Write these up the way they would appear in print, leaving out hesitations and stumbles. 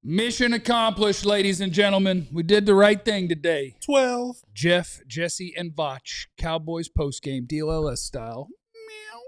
Mission accomplished, ladies and gentlemen. We did the right thing today. 12. Jeff, Jesse, and Vach, Cowboys postgame, DLLS style. Meow.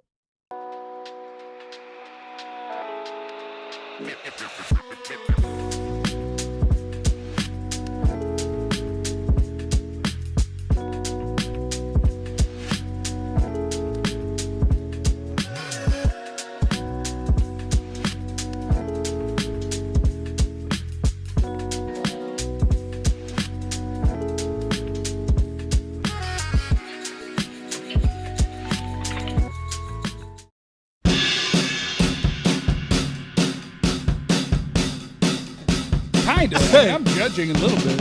I'm judging a little bit.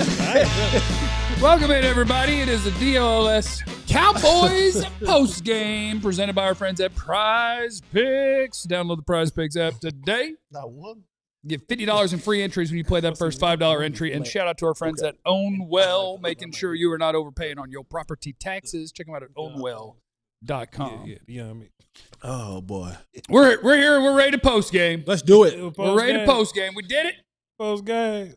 Welcome in, everybody. It is the DLLS Cowboys post game presented by our friends at Prize Picks. Download the Prize Picks app today. Not one. Get $50 in free entries when you play that first $5 entry. And shout out to our friends at Own Well, making sure you are not overpaying on your property taxes. Check them out at ownwell.com. Yeah, I mean. Oh, boy. We're here. We're ready to post game. Let's do it. We're ready to post game. We did it. Post game.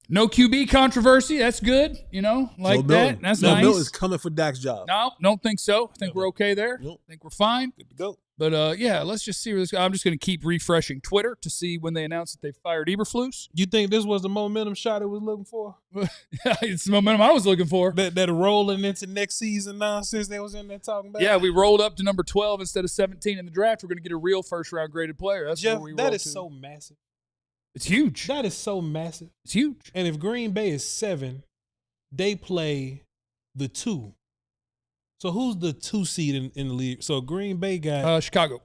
No QB controversy. That's good. You know, like that. That's nice. Milton is coming for Dak's job. No, don't think so. I think we're okay there. Nope. I think we're fine. Good to go. But, yeah, let's just see where this goes. I'm just going to keep refreshing Twitter to see when they announce that they fired Eberflus. You think this was the momentum shot it was looking for? It's the momentum I was looking for. That rolling into next season nonsense they was in there talking about? Yeah, we rolled up to number 12 instead of 17 in the draft. We're going to get a real first-round graded player. That's Jeff, where we that rolled is to. so massive. It's huge. That is so massive. It's huge. And if Green Bay is 7, they play the 2. So who's the 2 seed in the league? So Green Bay got Chicago.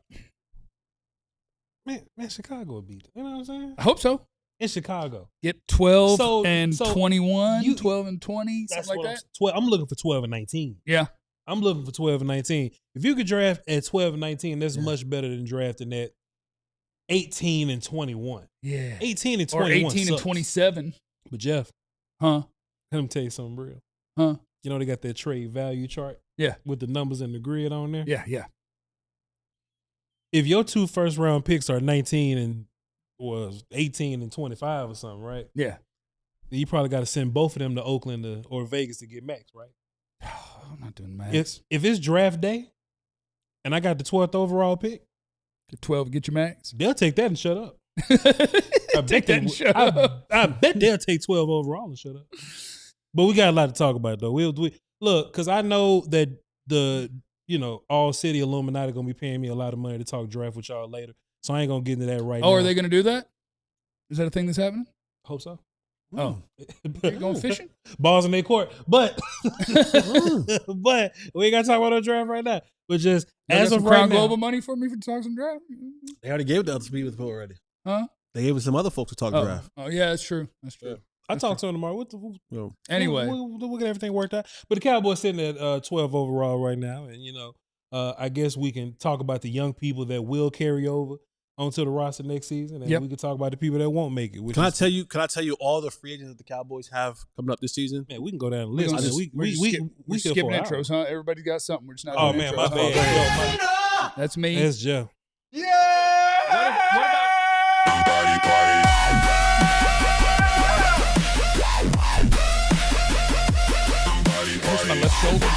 Man, Chicago will beat them. You know what I'm saying? I hope so. In Chicago. Get 12 So 21, 12 and 20, something like that. 12. I'm looking for 12 and 19. Yeah. I'm looking for 12 and 19. If you could draft at 12 and 19, that's much better than drafting at 18 and 21. Yeah. 18 and 21 Or 18 sucks. and 27. But Jeff, Huh? let me tell you something real. Huh? You know they got that trade value chart? Yeah. With the numbers and the grid on there? Yeah. If your 2 first-round picks are 19 and was 18 and 25 or something, right? Yeah. Then you probably got to send both of them to Oakland or Vegas to get max, right? I'm not doing max. If it's draft day and I got the 12th overall pick, Get 12, get your max. they'll take that and shut up. I Take that and shut up. I bet they'll take 12 overall and shut up. But we got a lot to talk about, though. We look, because I know that the ALLCITY Illuminati going to be paying me a lot of money to talk draft with y'all later. So I ain't going to get into that right now. Oh, are they going to do that? Is that a thing that's happening? Hope so. Oh. Are you going fishing? Balls in their court. But but we ain't got to talk about no draft right now. But just as of right Crown now. Global money for me for talking some draft? They already gave it to other people already. Huh? They gave it to some other folks to talk draft. Oh, yeah, that's true. That's true. Yeah. I'll talk to him tomorrow. Anyway. We'll get everything worked out. But the Cowboys sitting at 12 overall right now. And, I guess we can talk about the young people that will carry over onto the roster next season. And we can talk about the people that won't make it. Can I tell you all the free agents that the Cowboys have coming up this season? Man, we can go down the list. We're skipping intros, huh? Everybody's got something. We're just not Oh, doing man, intros. my bad. That's me. That's Joe. What about push my left shoulder?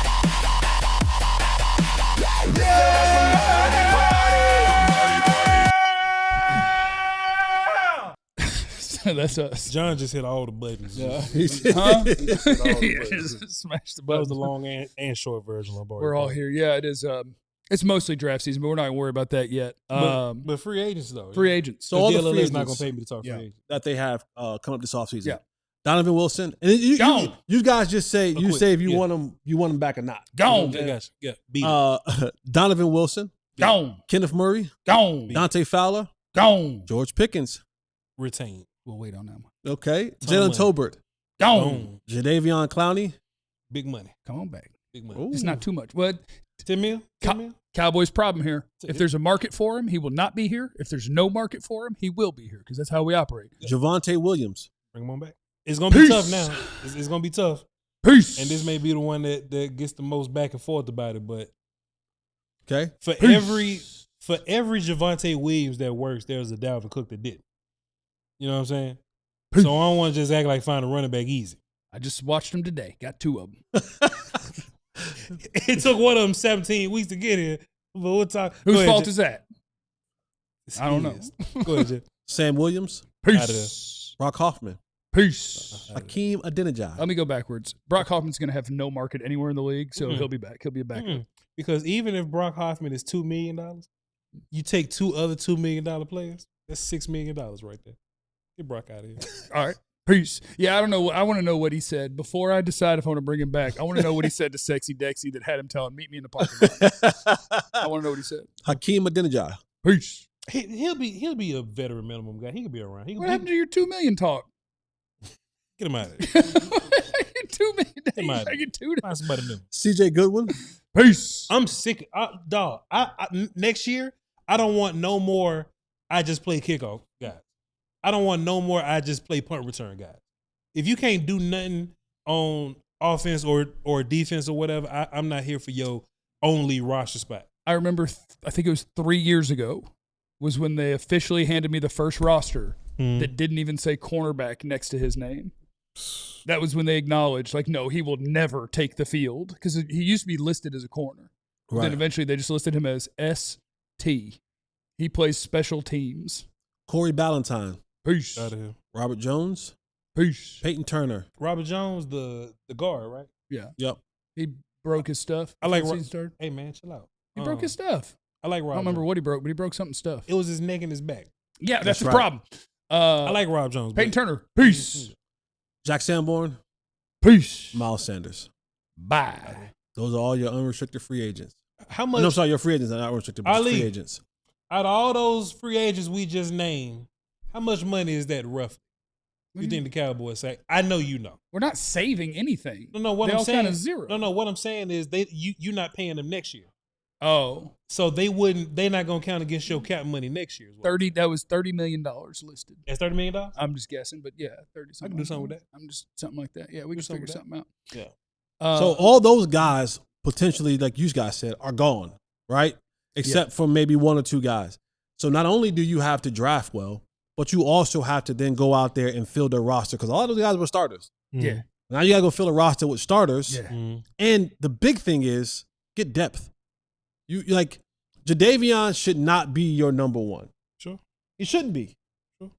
That's us. John just hit all the buttons. Yeah. Huh? Smash the That button. was the long and short version. We're all here. Yeah, it is. It's mostly draft season, but we're not going to worry about that yet. But free agents, though. Free agents. So all the DLLS free is not going agents to pay me to talk free agents. that they have coming up this offseason. Yeah. Donovan Wilson. And you guys just say if you want him back or not. Gone. Yeah, beat it. Donovan Wilson. Gone. Kenneth Murray. Gone. Dante Fowler. Gone. George Pickens. Retain. We'll wait on that one. Okay. Jalen Tolbert. Gone. Jadavion Clowney. Big money. Come on back. Big money. Ooh. It's not too much. But 10 mil? Cowboys' problem here. If there's a market for him, he will not be here. If there's no market for him, he will be here because that's how we operate. Javonte Williams. Bring him on back. It's going to be tough now. It's going to be tough. Peace. And this may be the one that gets the most back and forth about it. But Okay. for every Javonte Williams that works, there's a Dalvin Cook that didn't. You know what I'm saying? So I don't want to just act like find a running back easy. I just watched them today. Got 2 of them. It took one of them 17 weeks to get here. But we'll talk. Whose fault is that? I don't know. Go ahead, Jeff. Sam Williams. Peace. Brock Hoffman. Peace. Hakeem Adeniji. Let me go backwards. Brock Hoffman's going to have no market anywhere in the league, so he'll be back. He'll be a backup. Because even if Brock Hoffman is $2 million, you take 2 other $2 million players, that's $6 million right there. Get Brock out of here. All right. Peace. Yeah, I don't know. I want to know what he said. Before I decide if I want to bring him back, I want to know what he said to Sexy Dexy that had him telling, meet me in the parking lot. I want to know what he said. Hakeem Adeniji. Peace. He'll be a veteran minimum guy. He could be around. What happened to your $2 million talk? Get him out of there. $2 million. Get him out of there. Find somebody new. CJ Goodwin. Peace. I'm sick. Dog. Next year, I don't want no more. I just play kickoff guys. I don't want no more. I just play punt return guys. If you can't do nothing on offense or defense or whatever, I'm not here for your only roster spot. I remember, I think it was 3 years ago, was when they officially handed me the first roster that didn't even say cornerback next to his name. That was when they acknowledged, like, no, he will never take the field because he used to be listed as a corner. Right. Then eventually they just listed him as ST. He plays special teams. Corey Ballantyne. Peace. Out of here. Robert Jones. Peace. Peyton Turner. Robert Jones, the guard, right? Yeah. Yep. He broke his stuff. I like Hey, man, chill out. He broke his stuff. I like Rob. I don't remember what he broke, but he broke something stuff. It was his neck and his back. Yeah, that's the problem. I like Rob Jones. Peyton Turner. Peace. Jack Sanborn. Peace. Miles Sanders. Bye. Those are all your unrestricted free agents. How much? No, sorry, your free agents are not unrestricted, but free agents. Out of all those free agents we just named, how much money is that roughly? You think the Cowboys say? I know you know. We're not saving anything. No, what I'm saying is zero. No, what I'm saying is you're not paying them next year. Oh. So they're not gonna count against your cap money next year. That was $30 million listed. That's $30 million? I'm just guessing, but yeah, 30 something. I can do something with that. I'm just something like that. Yeah, we can figure something out. Yeah. So all those guys potentially, like you guys said, are gone, right? Except for maybe 1 or 2 guys. So not only do you have to draft well, but you also have to then go out there and fill their roster because a lot of those guys were starters. Yeah. Now you got to go fill a roster with starters. Yeah. And the big thing is get depth. You like Jadeveon should not be your number 1. Sure. He shouldn't be. Sure.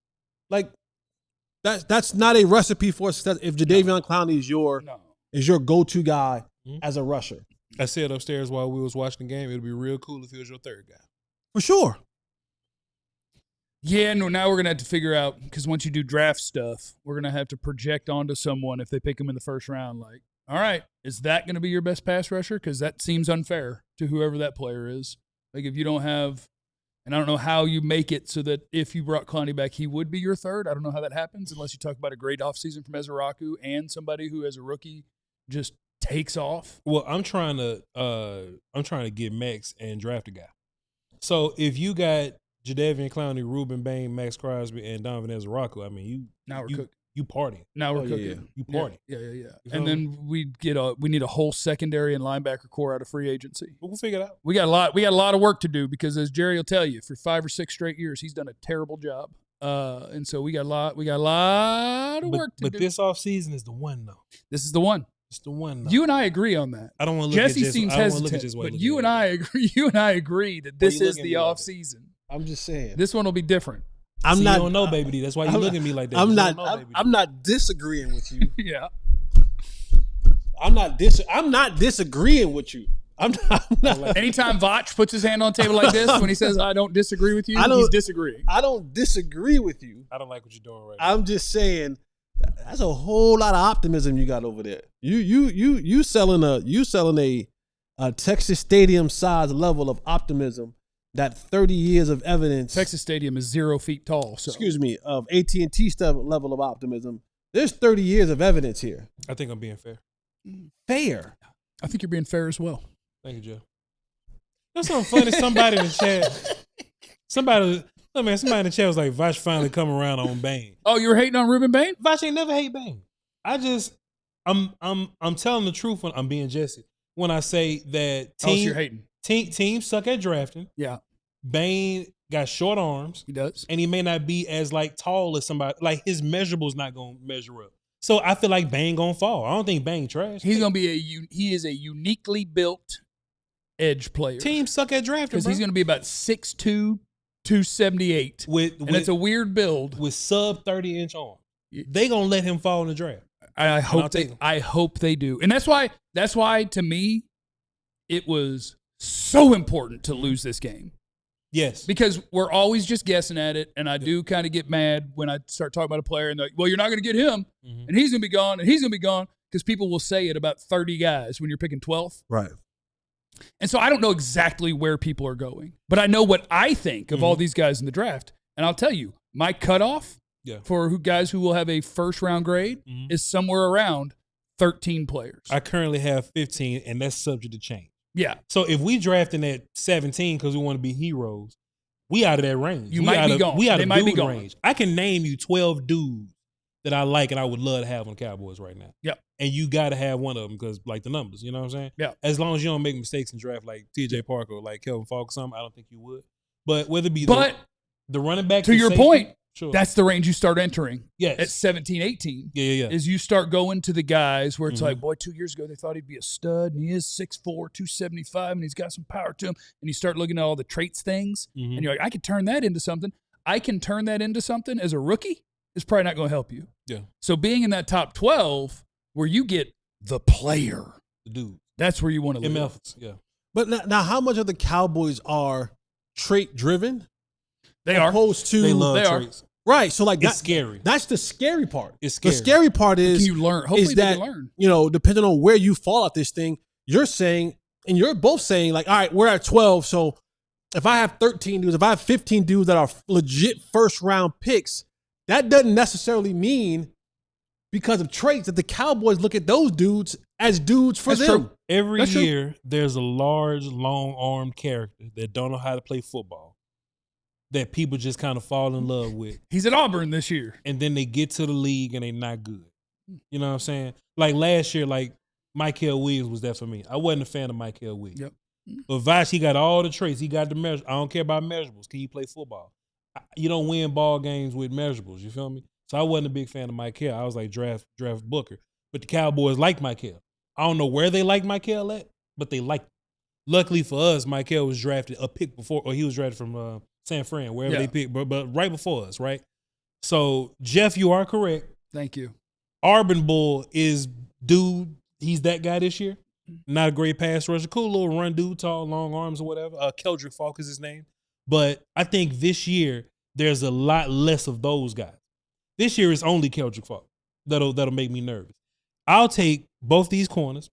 Like that's not a recipe for success if Jadeveon Clowney is your go-to guy as a rusher. I said upstairs while we was watching the game, it'd be real cool if he was your third guy. For sure. Yeah, no, now we're going to have to figure out, because once you do draft stuff, we're going to have to project onto someone if they pick him in the first round. Like, all right, is that going to be your best pass rusher? Because that seems unfair to whoever that player is. Like, if you don't have, and I don't know how you make it so that if you brought Clowney back, he would be your third. I don't know how that happens unless you talk about a great offseason from Ezeraku and somebody who, as a rookie, just takes off. Well, I'm trying to get Max and draft a guy. So if you got Jadeveon Clowney, Ruben Bain, Max Crosby, and Donovan Ezeraku, I mean, you party. Now we're cooking. Yeah. You party. Yeah. And then we need a whole secondary and linebacker core out of free agency. We'll figure it out. We got a lot of work to do because, as Jerry will tell you, for 5 or 6 straight years, he's done a terrible job. And so we got a lot of work to do. But this offseason is the one, though. This is the one. It's the one. Though. You and I agree on that. I don't want to look Jesse at Jesse. seems hesitant, but you and I agree. You and I agree that this is the off season. I'm just saying. This one will be different. You don't know, baby D. That's why you look at me like that. I'm not disagreeing with you. Yeah. I'm not disagreeing with you. I'm not. Anytime Vach puts his hand on the table like this when he says, I don't disagree with you, he's disagreeing. I don't disagree with you. I don't like what you're doing right now. I'm just saying that's a whole lot of optimism you got over there. You selling a Texas Stadium size level of optimism. That 30 years of evidence. Texas Stadium is 0 feet tall. So. Excuse me, of AT&T level of optimism. There's 30 years of evidence here. I think I'm being fair. Fair. I think you're being fair as well. Thank you, Joe. That's something funny. Somebody in the chat. Somebody in the chat was like, Vash finally come around on Bain. Oh, you were hating on Ruben Bain? Vash ain't never hate Bain. I'm telling the truth when I'm being Jesse. When I say that you're hating. Teams suck at drafting. Yeah. Bain got short arms. He does. And he may not be as like tall as somebody. Like his measurable's not gonna measure up. So I feel like Bang gonna fall. I don't think Bang trash. He's gonna be he is a uniquely built edge player. Teams suck at drafting because he's gonna be about 6'2", 278. And it's a weird build with sub 30-inch arm. They gonna let him fall in the draft. I hope they do. And that's why to me it was so important to lose this game. Yes. Because we're always just guessing at it, and I do kind of get mad when I start talking about a player and they're like, well, you're not going to get him, and he's going to be gone, and he's going to be gone, because people will say it about 30 guys when you're picking 12th. Right. And so I don't know exactly where people are going, but I know what I think of all these guys in the draft. And I'll tell you, my cutoff for guys who will have a first-round grade is somewhere around 13 players. I currently have 15, and that's subject to change. Yeah. So if we drafting at 17 because we want to be heroes, we out of that range. You might be gone. We out of dude range. I can name you 12 dudes that I like and I would love to have on the Cowboys right now. Yep. And you got to have one of them because, like, the numbers, you know what I'm saying? Yeah. As long as you don't make mistakes in draft like T.J. Parker or like Kelvin Falk or something, I don't think you would. But whether it be the running back, to your safety, point, sure. That's the range you start entering. Yes. At 17, 18. Yeah. Is you start going to the guys where it's like, boy, 2 years ago they thought he'd be a stud, and he is 6'4", 275, and he's got some power to him. And you start looking at all the traits things, and you're like, I could turn that into something. I can turn that into something as a rookie. It's probably not going to help you. Yeah. So being in that top 12 where you get the player, the dude, that's where you want to live. Yeah. But now how much of the Cowboys are trait driven? They are. Opposed to they love traits. Right. So like it's scary. That's the scary part. It's scary. The scary part is can you learn? Hopefully they can learn. You know, depending on where you fall at this thing, you're saying, and you're both saying, like, all right, we're at 12. So if I have 13 dudes, if I have 15 dudes that are legit first round picks, that doesn't necessarily mean because of traits that the Cowboys look at those dudes as dudes for That's them. true. Every year, there's a large, long-armed character that don't know how to play football that people just kind of fall in love with. He's at Auburn this year. And then they get to the league and they're not good. You know what I'm saying? Like last year, like Mykel Williams was that for me. I wasn't a fan of Mykel Williams. Yep. But Vash, he got all the traits. He got the measure. I don't care about measurables. Can he play football? You don't win ball games with measurables. You feel me? So I wasn't a big fan of Mykel. I was like draft Booker. But the Cowboys like Mykel. I don't know where they like Mykel at, but they liked him. Luckily for us, Mykel was drafted a pick before, or he was drafted from San Fran, wherever they picked, but right before us, right? So, Jeff, you are correct. Thank you. Arbin Bull is dude. He's that guy this year. Not a great pass rusher. Cool little run dude, tall, long arms or whatever. Keldrick Falk is his name. But I think this year, there's a lot less of those guys. This year, it's only Keldrick Falk that'll make me nervous. I'll take both these corners,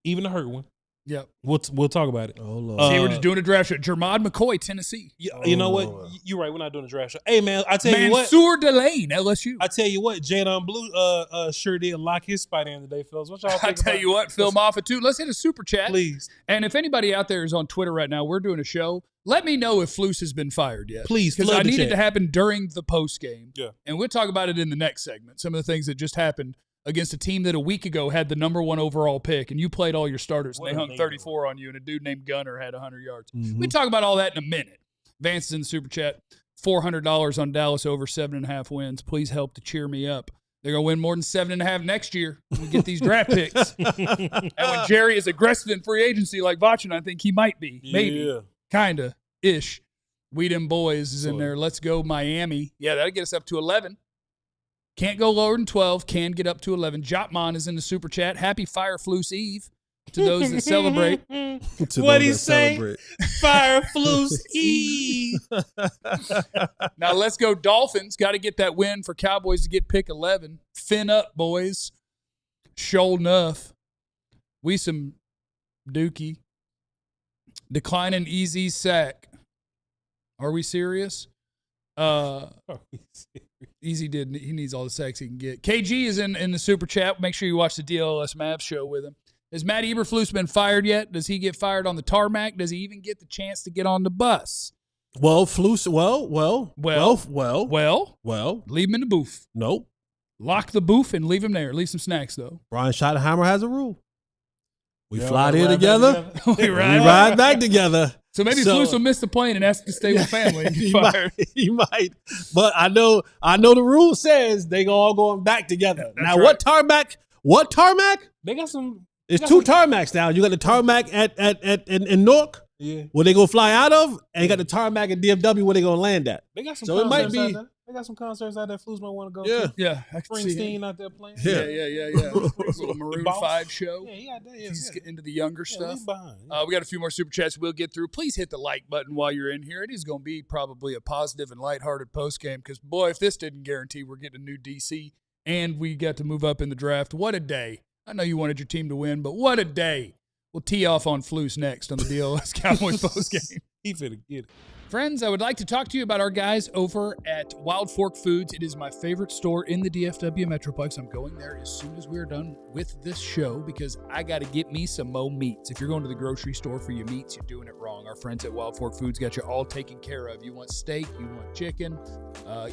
even the hurt one. Yep. We'll talk about it. Oh, Lord. See, we're just doing a draft show. Jermod McCoy, Tennessee. You know what? You're right. We're not doing a draft show. Hey, man, I tell you what. Mansour Delane, LSU. I tell you what. Jaydon Blue sure did lock his spot in today, fellas. What y'all think I tell you what, Phil Moffitt, too. Let's hit a super chat. Please. And if anybody out there is on Twitter right now, we're doing a show. Let me know if Flus has been fired yet. Please, because I need it to happen during the post game. Yeah. And we'll talk about it in the next segment. Some of the things that just happened against a team that a week ago had the number 1 overall pick, and you played all your starters, and they hung 34 on you, and a dude named Gunner had 100 yards. We talk about all that in a minute. Vance is in the super chat. $400 on Dallas over 7.5 wins. Please help to cheer me up. They're going to win more than 7.5 next year when we get these draft picks. And when Jerry is aggressive in free agency like Vachin, I think he might be. Maybe. Kind of. Ish. We Dem Boys is in there. Let's go Miami. Yeah, that'll get us up to 11. Can't go lower than 12. Can get up to 11. Jotman is in the super chat. Happy Fire Flus Eve to those that celebrate. What do you say? Fire Flus Eve. Now let's go Dolphins. Got to get that win for Cowboys to get pick 11. Fin up, boys. Shoal enough. We some dookie. Declining easy sack. Are we serious? Easy did. He needs all the sacks he can get. KG is in the super chat. Make sure you watch the DLLS Mavs show with him. Has Matt Eberflus been fired yet? Does he get fired on the tarmac? Does he even get the chance to get on the bus? Well, Flus. Well. Leave him in the booth. Nope. Lock the booth and leave him there. Leave some snacks though. Brian Schottenheimer has a rule. We fly there together. We ride back together. So maybe Flus will miss the plane and ask to stay with family and get fired. He might. But I know the rule says they all going back together. Now, right. What tarmac? They got some. It's two tarmacs now. You got the tarmac in Newark, where they gonna fly out of, and you got the tarmac at DFW where they gonna land at. They got some. So it might be. They got some concerts out there. Flus might want to go. Yeah. Springsteen out there playing. Yeah. Little Maroon 5 show. Yeah, He's getting into the younger stuff. Behind, we got a few more super chats we'll get through. Please hit the like button while you're in here. It is going to be probably a positive and lighthearted post game because, boy, if this didn't guarantee we're getting a new DC and we got to move up in the draft, what a day. I know you wanted your team to win, but what a day. We'll tee off on Flus next on the DLLS Cowboys post game. He finna get it. Friends, I would like to talk to you about our guys over at Wild Fork Foods. It is my favorite store in the DFW Metroplex. I'm going there as soon as we're done with this show because I got to get me some mo meats. If you're going to the grocery store for your meats, you're doing it wrong. Our friends at Wild Fork Foods got you all taken care of. You want steak, you want chicken,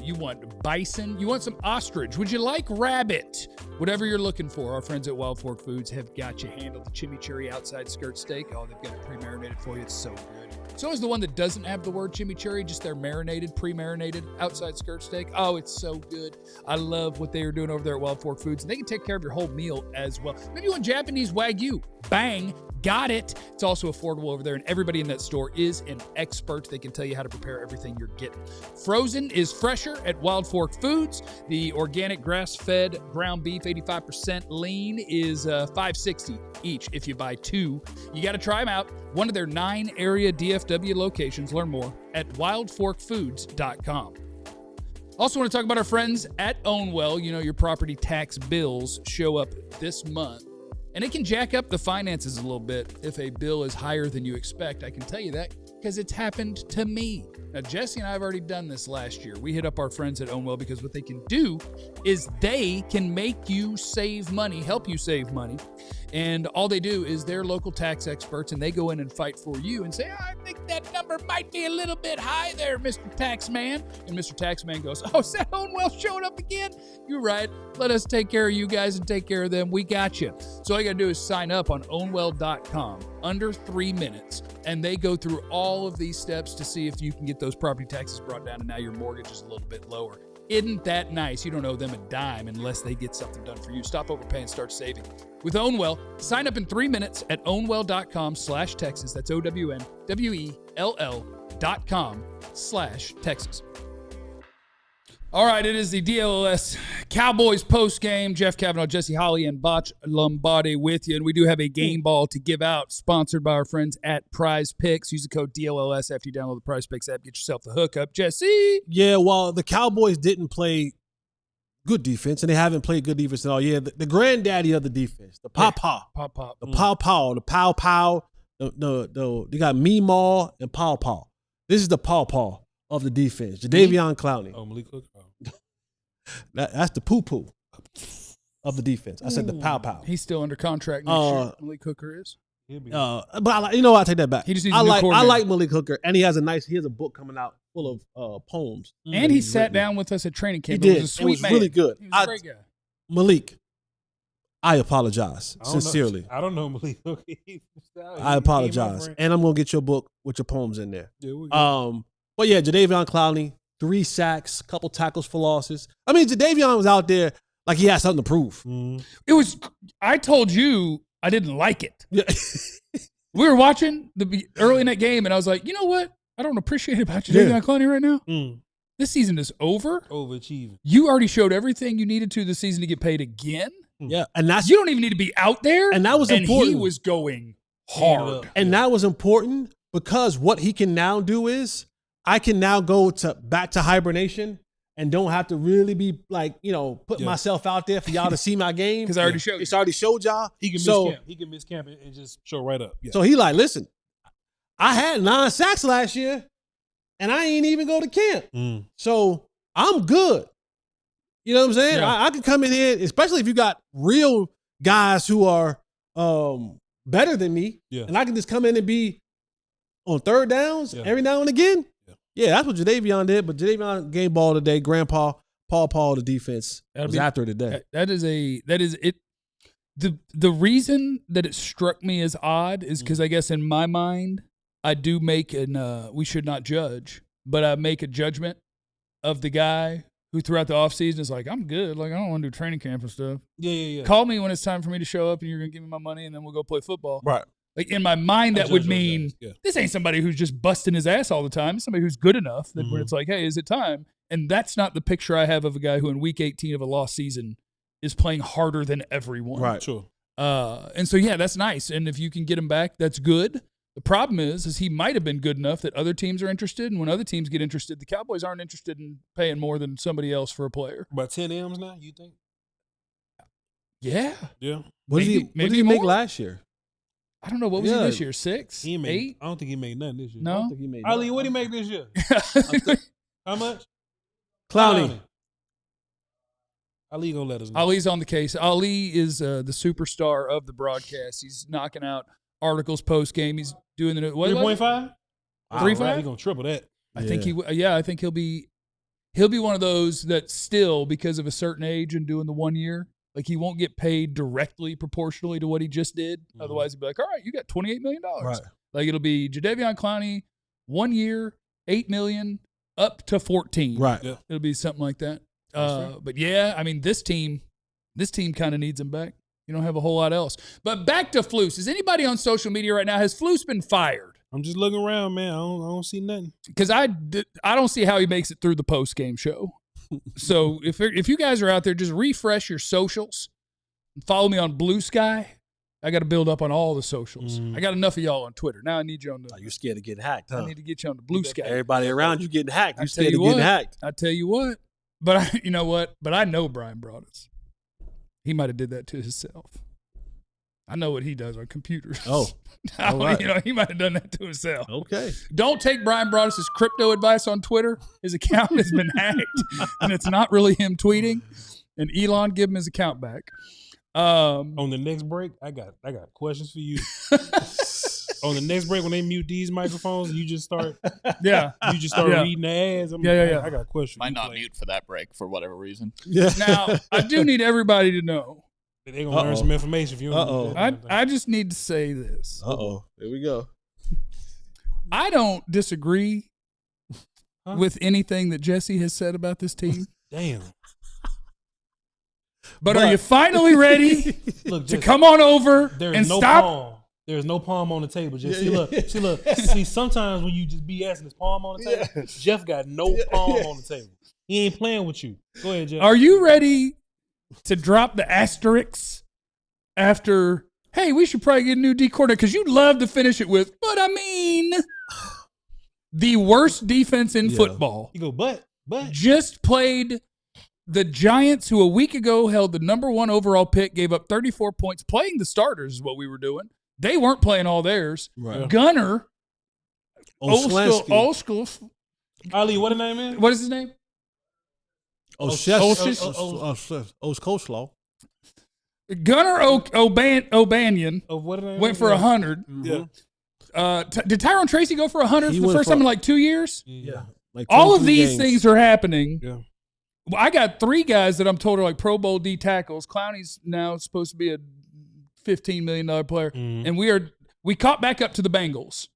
you want bison, you want some ostrich. Would you like rabbit? Whatever you're looking for, our friends at Wild Fork Foods have got you handled. The chimichurri outside skirt steak, they've got it pre-marinated for you. It's so good. So is the one that doesn't have the word chimichurri, just their marinated, pre-marinated outside skirt steak. Oh, it's so good. I love what they are doing over there at Wild Fork Foods. And they can take care of your whole meal as well. Maybe you want Japanese Wagyu. Bang. Got it. It's also affordable over there, and everybody in that store is an expert. They can tell you how to prepare everything you're getting. Frozen is fresher at Wild Fork Foods. The organic grass-fed ground beef, 85% lean, is $5.60 each if you buy two. You got to try them out. One of their 9 area DFW locations. Learn more at wildforkfoods.com. Also want to talk about our friends at Ownwell. You know, your property tax bills show up this month. And it can jack up the finances a little bit if a bill is higher than you expect. I can tell you that because it's happened to me. Now, Jesse and I have already done this last year. We hit up our friends at Ownwell because what they can do is they can make you save money, help you save money. And all they do is they're local tax experts, and they go in and fight for you and say, I think that number might be a little bit high there, Mr. Taxman. And Mr. Taxman goes, is that Ownwell showing up again? You're right. Let us take care of you guys and take care of them. We got you. So all you got to do is sign up on ownwell.com under 3 minutes, and they go through all of these steps to see if you can get those property taxes brought down, and now your mortgage is a little bit lower. Isn't that nice? You don't owe them a dime unless they get something done for you. Stop overpaying, start saving. With Ownwell, sign up in 3 minutes at ownwell.com/Texas. That's OWNWELL.com/Texas. All right, it is the DLLS Cowboys post-game. Jeff Kavanaugh, Jesse Holly, and Botch Lombardi with you. And we do have a game ball to give out, sponsored by our friends at Prize Picks. Use the code DLLS after you download the Prize Picks app. Get yourself the hookup. Jesse? Yeah, well, the Cowboys didn't play good defense, and they haven't played good defense at all. Yeah, the granddaddy of the defense, the Paw-Paw. Paw-Paw. The Paw-Paw, the Pow-Pow. They got Meemaw and Paw-Paw. This is the Paw-Paw of the defense. Jadeveon Clowney. Oh, Malik Hooker. That's the poo-poo of the defense. I said the Pow-Pow. He's still under contract next year. Malik Hooker is. But I take that back. He just needs a new coordinator. I like Malik Hooker, and he has a book coming out full of poems. And he sat down with us at training camp. He did. It was a sweet man. Really good. He was a great guy. Malik, I apologize sincerely. I don't know Malik Hooker. I apologize, and I'm gonna get your book with your poems in there. Yeah, but yeah, Jadeveon Clowney, 3 sacks, couple tackles for losses. I mean, Jadeveon was out there like he had something to prove. It was. I told you I didn't like it. Yeah. We were watching early in that game, and I was like, you know what? I don't appreciate it about Jadeveon Clowney right now. This season is over. Overachieving. You already showed everything you needed to this season to get paid again. Yeah, and you don't even need to be out there. And that was important. And he was going hard. And that was important because what he can now do is I can now go back to hibernation and don't have to really be put myself out there for y'all to see my game. Because I already showed you. It's already showed y'all. He can miss camp. He can miss camp and just show right up. Yeah. So he listen, I had 9 sacks last year and I ain't even go to camp. So I'm good. You know what I'm saying? Yeah. I can come in here, especially if you got real guys who are better than me. Yeah. And I can just come in and be on third downs every now and again. Yeah, that's what Jadeveon did. But Jadeveon game ball today. Grandpa, Paw the defense was after today. That is it. The reason that it struck me as odd is because I guess in my mind, I do make we should not judge, but I make a judgment of the guy who throughout the offseason is like, I'm good. Like, I don't want to do training camp and stuff. Yeah. Call me when it's time for me to show up and you're going to give me my money and then we'll go play football. Right. Like, in my mind, that would mean this ain't somebody who's just busting his ass all the time. It's somebody who's good enough that when it's like, hey, is it time? And that's not the picture I have of a guy who in week 18 of a lost season is playing harder than everyone. Right. Sure. And so, yeah, that's nice. And if you can get him back, that's good. The problem is he might have been good enough that other teams are interested. And when other teams get interested, the Cowboys aren't interested in paying more than somebody else for a player. About 10 M's now, you think? Yeah. Yeah. What did he make last year? I don't know. What was he this year? 6? 8? I don't think he made nothing this year. No. I don't think he made Ali, what did he make this year? How much? Clowney. Ali gonna let us know. Ali's on the case. Ali is the superstar of the broadcast. He's knocking out articles post game. He's doing the 3.5? 3.5? He's gonna triple that. I think I think he'll be one of those that still, because of a certain age and doing the 1 year, like he won't get paid directly proportionally to what he just did. Mm-hmm. Otherwise, he'd be like, all right, you got $28 million. Right. Like it'll be Jadeveon Clowney, 1 year, $8 million, up to 14. Right. Yeah. It'll be something like that. But yeah, I mean, this team kind of needs him back. You don't have a whole lot else. But back to Flus. Is anybody on social media right now? Has Flus been fired? I'm just looking around, man. I don't see nothing. Because I don't see how he makes it through the post game show. So if you guys are out there, just refresh your socials. Follow me on Blue Sky. I got to build up on all the socials. I got enough of y'all on Twitter. Now I need you on the. You're scared of getting hacked, huh? I need to get you on the Blue Sky. Everybody around you getting hacked. You're scared of getting hacked. I tell you what. But you know what? But I know Brian Broaddus. He might have did that to himself. I know what he does on computers. Oh, right. He might have done that to himself. Okay. Don't take Brian Broaddus' crypto advice on Twitter. His account has been hacked, and it's not really him tweeting. And Elon, give him his account back. On the next break, I got questions for you. On the next break, when they mute these microphones, you just start. Yeah, you just start reading the ads. I got questions. Might not mute for that break for whatever reason. Yeah. Now I do need everybody to know. They're gonna learn some information if you. I just need to say this. Here we go. I don't disagree with anything that Jesse has said about this team. Damn. But are you finally ready to come on over and stop? Palm. There's no palm on the table. Just see, sometimes when you just BS and there's palm on the table, Jeff got no palm on the table. He ain't playing with you. Go ahead, Jeff. Are you ready to drop the asterisks after, hey, we should probably get a new D coordinator? Because you'd love to finish it with, but I mean, the worst defense in football. You go, but. Just played the Giants, who a week ago held the number 1 overall pick, gave up 34 points. Playing the starters is what we were doing. They weren't playing all theirs. Right. Gunner, old school. Ali, what his name is? What is his name? Coleslaw. Gunner O'Banion went for 100. Yeah. Did Tyrone Tracy go for 100 for the first time in like 2 years? Yeah. Like all of these things are happening. Yeah. Well, I got 3 guys that I'm told are like Pro Bowl D tackles. Clowney's now supposed to be a $15 million player. Mm-hmm. And we caught back up to the Bengals.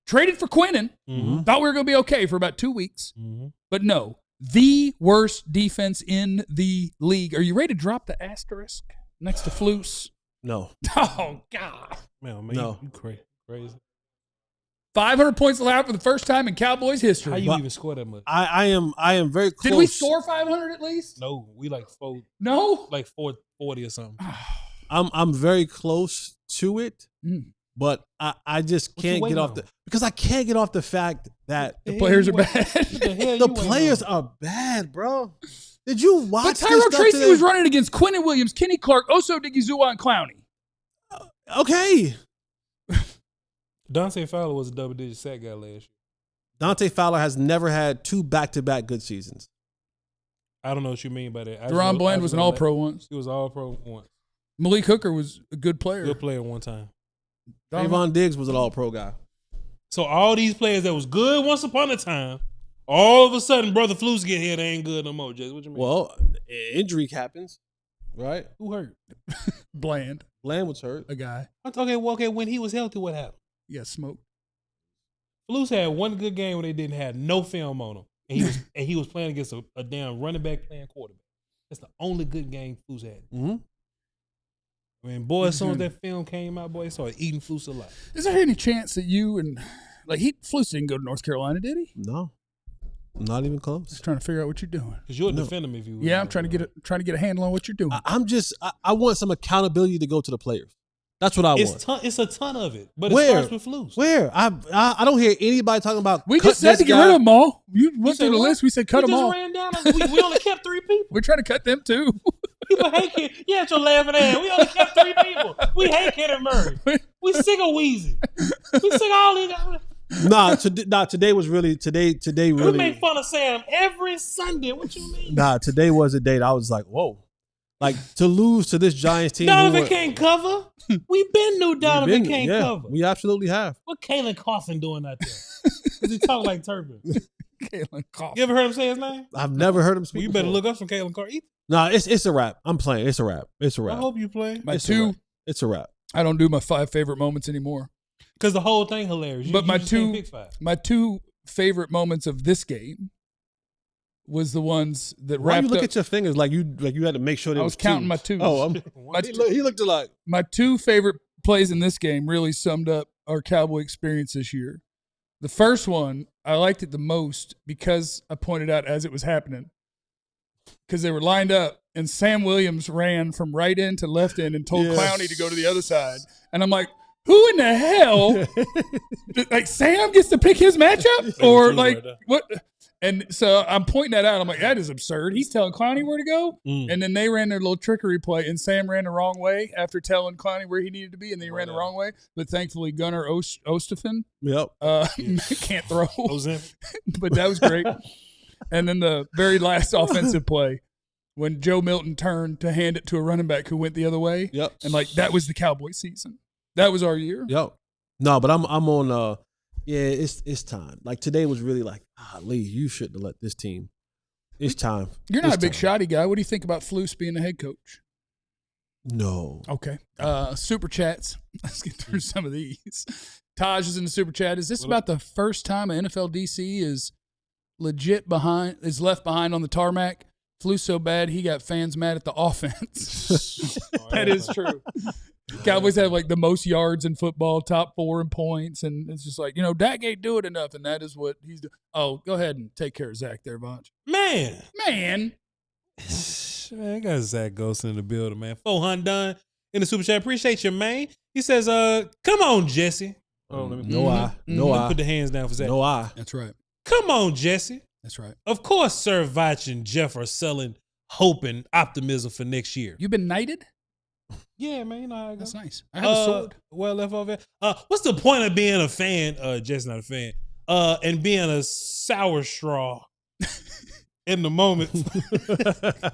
Traded for Quinnen. Mm-hmm. Thought we were going to be okay for about 2 weeks. Mm-hmm. But no, the worst defense in the league. Are you ready to drop the asterisk next to Flus? No. Oh, God. Man, no. You crazy. 500 points allowed for the first time in Cowboys history. How you even score that much? I am very close. Did we score 500 at least? No, we like 4. No? Like 440 or something. I'm very close to it, but I just can't get off because I can't get off the fact that the players are bad. The players are bad, bro. Did you watch? But Tyrone Tracy was running against Quinnen Williams, Kenny Clark, Oso Digizua, and Clowney. Okay. Dante Fowler was a double-digit sack guy last year. Dante Fowler has never had 2 back-to-back good seasons. I don't know what you mean by that. Deron Bland was an All-Pro once. He was All-Pro once. Malik Hooker was a good player. Good player one time. Trayvon Diggs was an All-Pro guy. So all these players that was good once upon a time, all of a sudden, Brother Flus get here, they ain't good no more. Jess, what you mean? Well, injury happens, right? Who hurt? Bland Bland was hurt. A guy. Okay, when he was healthy, what happened? You got smoked. Flus had one good game when they didn't have no film on him, and he was playing against a damn running back playing quarterback. That's the only good game Flus had. Mm-hmm. I mean, boy, as soon as that film came out, boy, he started eating Flus alive. Is there any chance that you and Flus didn't go to North Carolina, did he? No, not even close. Just trying to figure out what you're doing. Because you'll defend him if you. Yeah, I'm trying to get a handle on what you're doing. I want some accountability to go to the players. That's what I want. It's a ton of it, but Where? it starts with Flus. Where? I don't hear anybody talking about. We just said to get rid of them all. You went through the list. We said cut them all. Ran down. We only kept 3 people. We're trying to cut them too. People hate Kenneth. Yeah, it's your laughing ass. We only kept 3 people. We hate Kenneth Murray. We sick of Weezy. We sick of all these guys. Today was really today really. We make fun of Sam every Sunday. What you mean? Today was a day that I was like, whoa. Like, to lose to this Giants team. Donovan can't cover. We've been knew Donovan can't cover. We absolutely have. What Kalen Carson doing out there? Because he talk like Turpin. Kalen Carson. You ever heard him say his name? I've never heard him speak. Well, you better look up some Kalen Carson. No, it's a wrap. I'm playing. It's a wrap. It's a wrap. I hope you play. It's a wrap. I don't do my 5 favorite moments anymore. Because the whole thing hilarious. But my 2 favorite moments of this game was the ones that Why wrapped you look up. at your fingers like you had to make sure there I was counting my twos. Oh, he looked alike. My 2 favorite plays in this game really summed up our Cowboy experience this year. The first one, I liked it the most because I pointed out as it was happening. Because they were lined up, and Sam Williams ran from right end to left end and told Clowney to go to the other side. And I'm like, who in the hell? Like, Sam gets to pick his matchup? Or, like, what? And so I'm pointing that out. I'm like, that is absurd. He's telling Clowney where to go. And then they ran their little trickery play, and Sam ran the wrong way after telling Clowney where he needed to be, and then he ran the wrong way. But thankfully, Gunnar Ostafin can't throw. But that was great. And then the very last offensive play, when Joe Milton turned to hand it to a running back who went the other way. And, like, that was the Cowboy season. That was our year. No, but I'm on it's time. Like, today was really like, Lee, you shouldn't have let this team. It's time. You're not a big shoddy guy. What do you think about Flus being the head coach? No. Okay. Super chats. Let's get through some of these. Taj is in the super chat. Is this about the first time an NFL DC is left behind on the tarmac? Flew so bad he got fans mad at the offense. That is true. Cowboys have like the most yards in football, top 4 in points, and it's just like, Dak ain't doing enough, and that is what he's doing. Oh, go ahead and take care of Zach there, Vonch. Man. Man, I got Zach Ghost in the building, man. 400 done in the super chat. Appreciate you, man. He says, come on, Jesse. Oh, let me put the hands down for Zach. No eye. That's right. Come on, Jesse. That's right. Of course, Sir Vach and Jeff are selling hope and optimism for next year. You been knighted? Yeah, man. You know how it goes. That's nice. I have a sword. Well left over. What's the point of being a fan? Jesse's not a fan. And being a sour straw in the moment.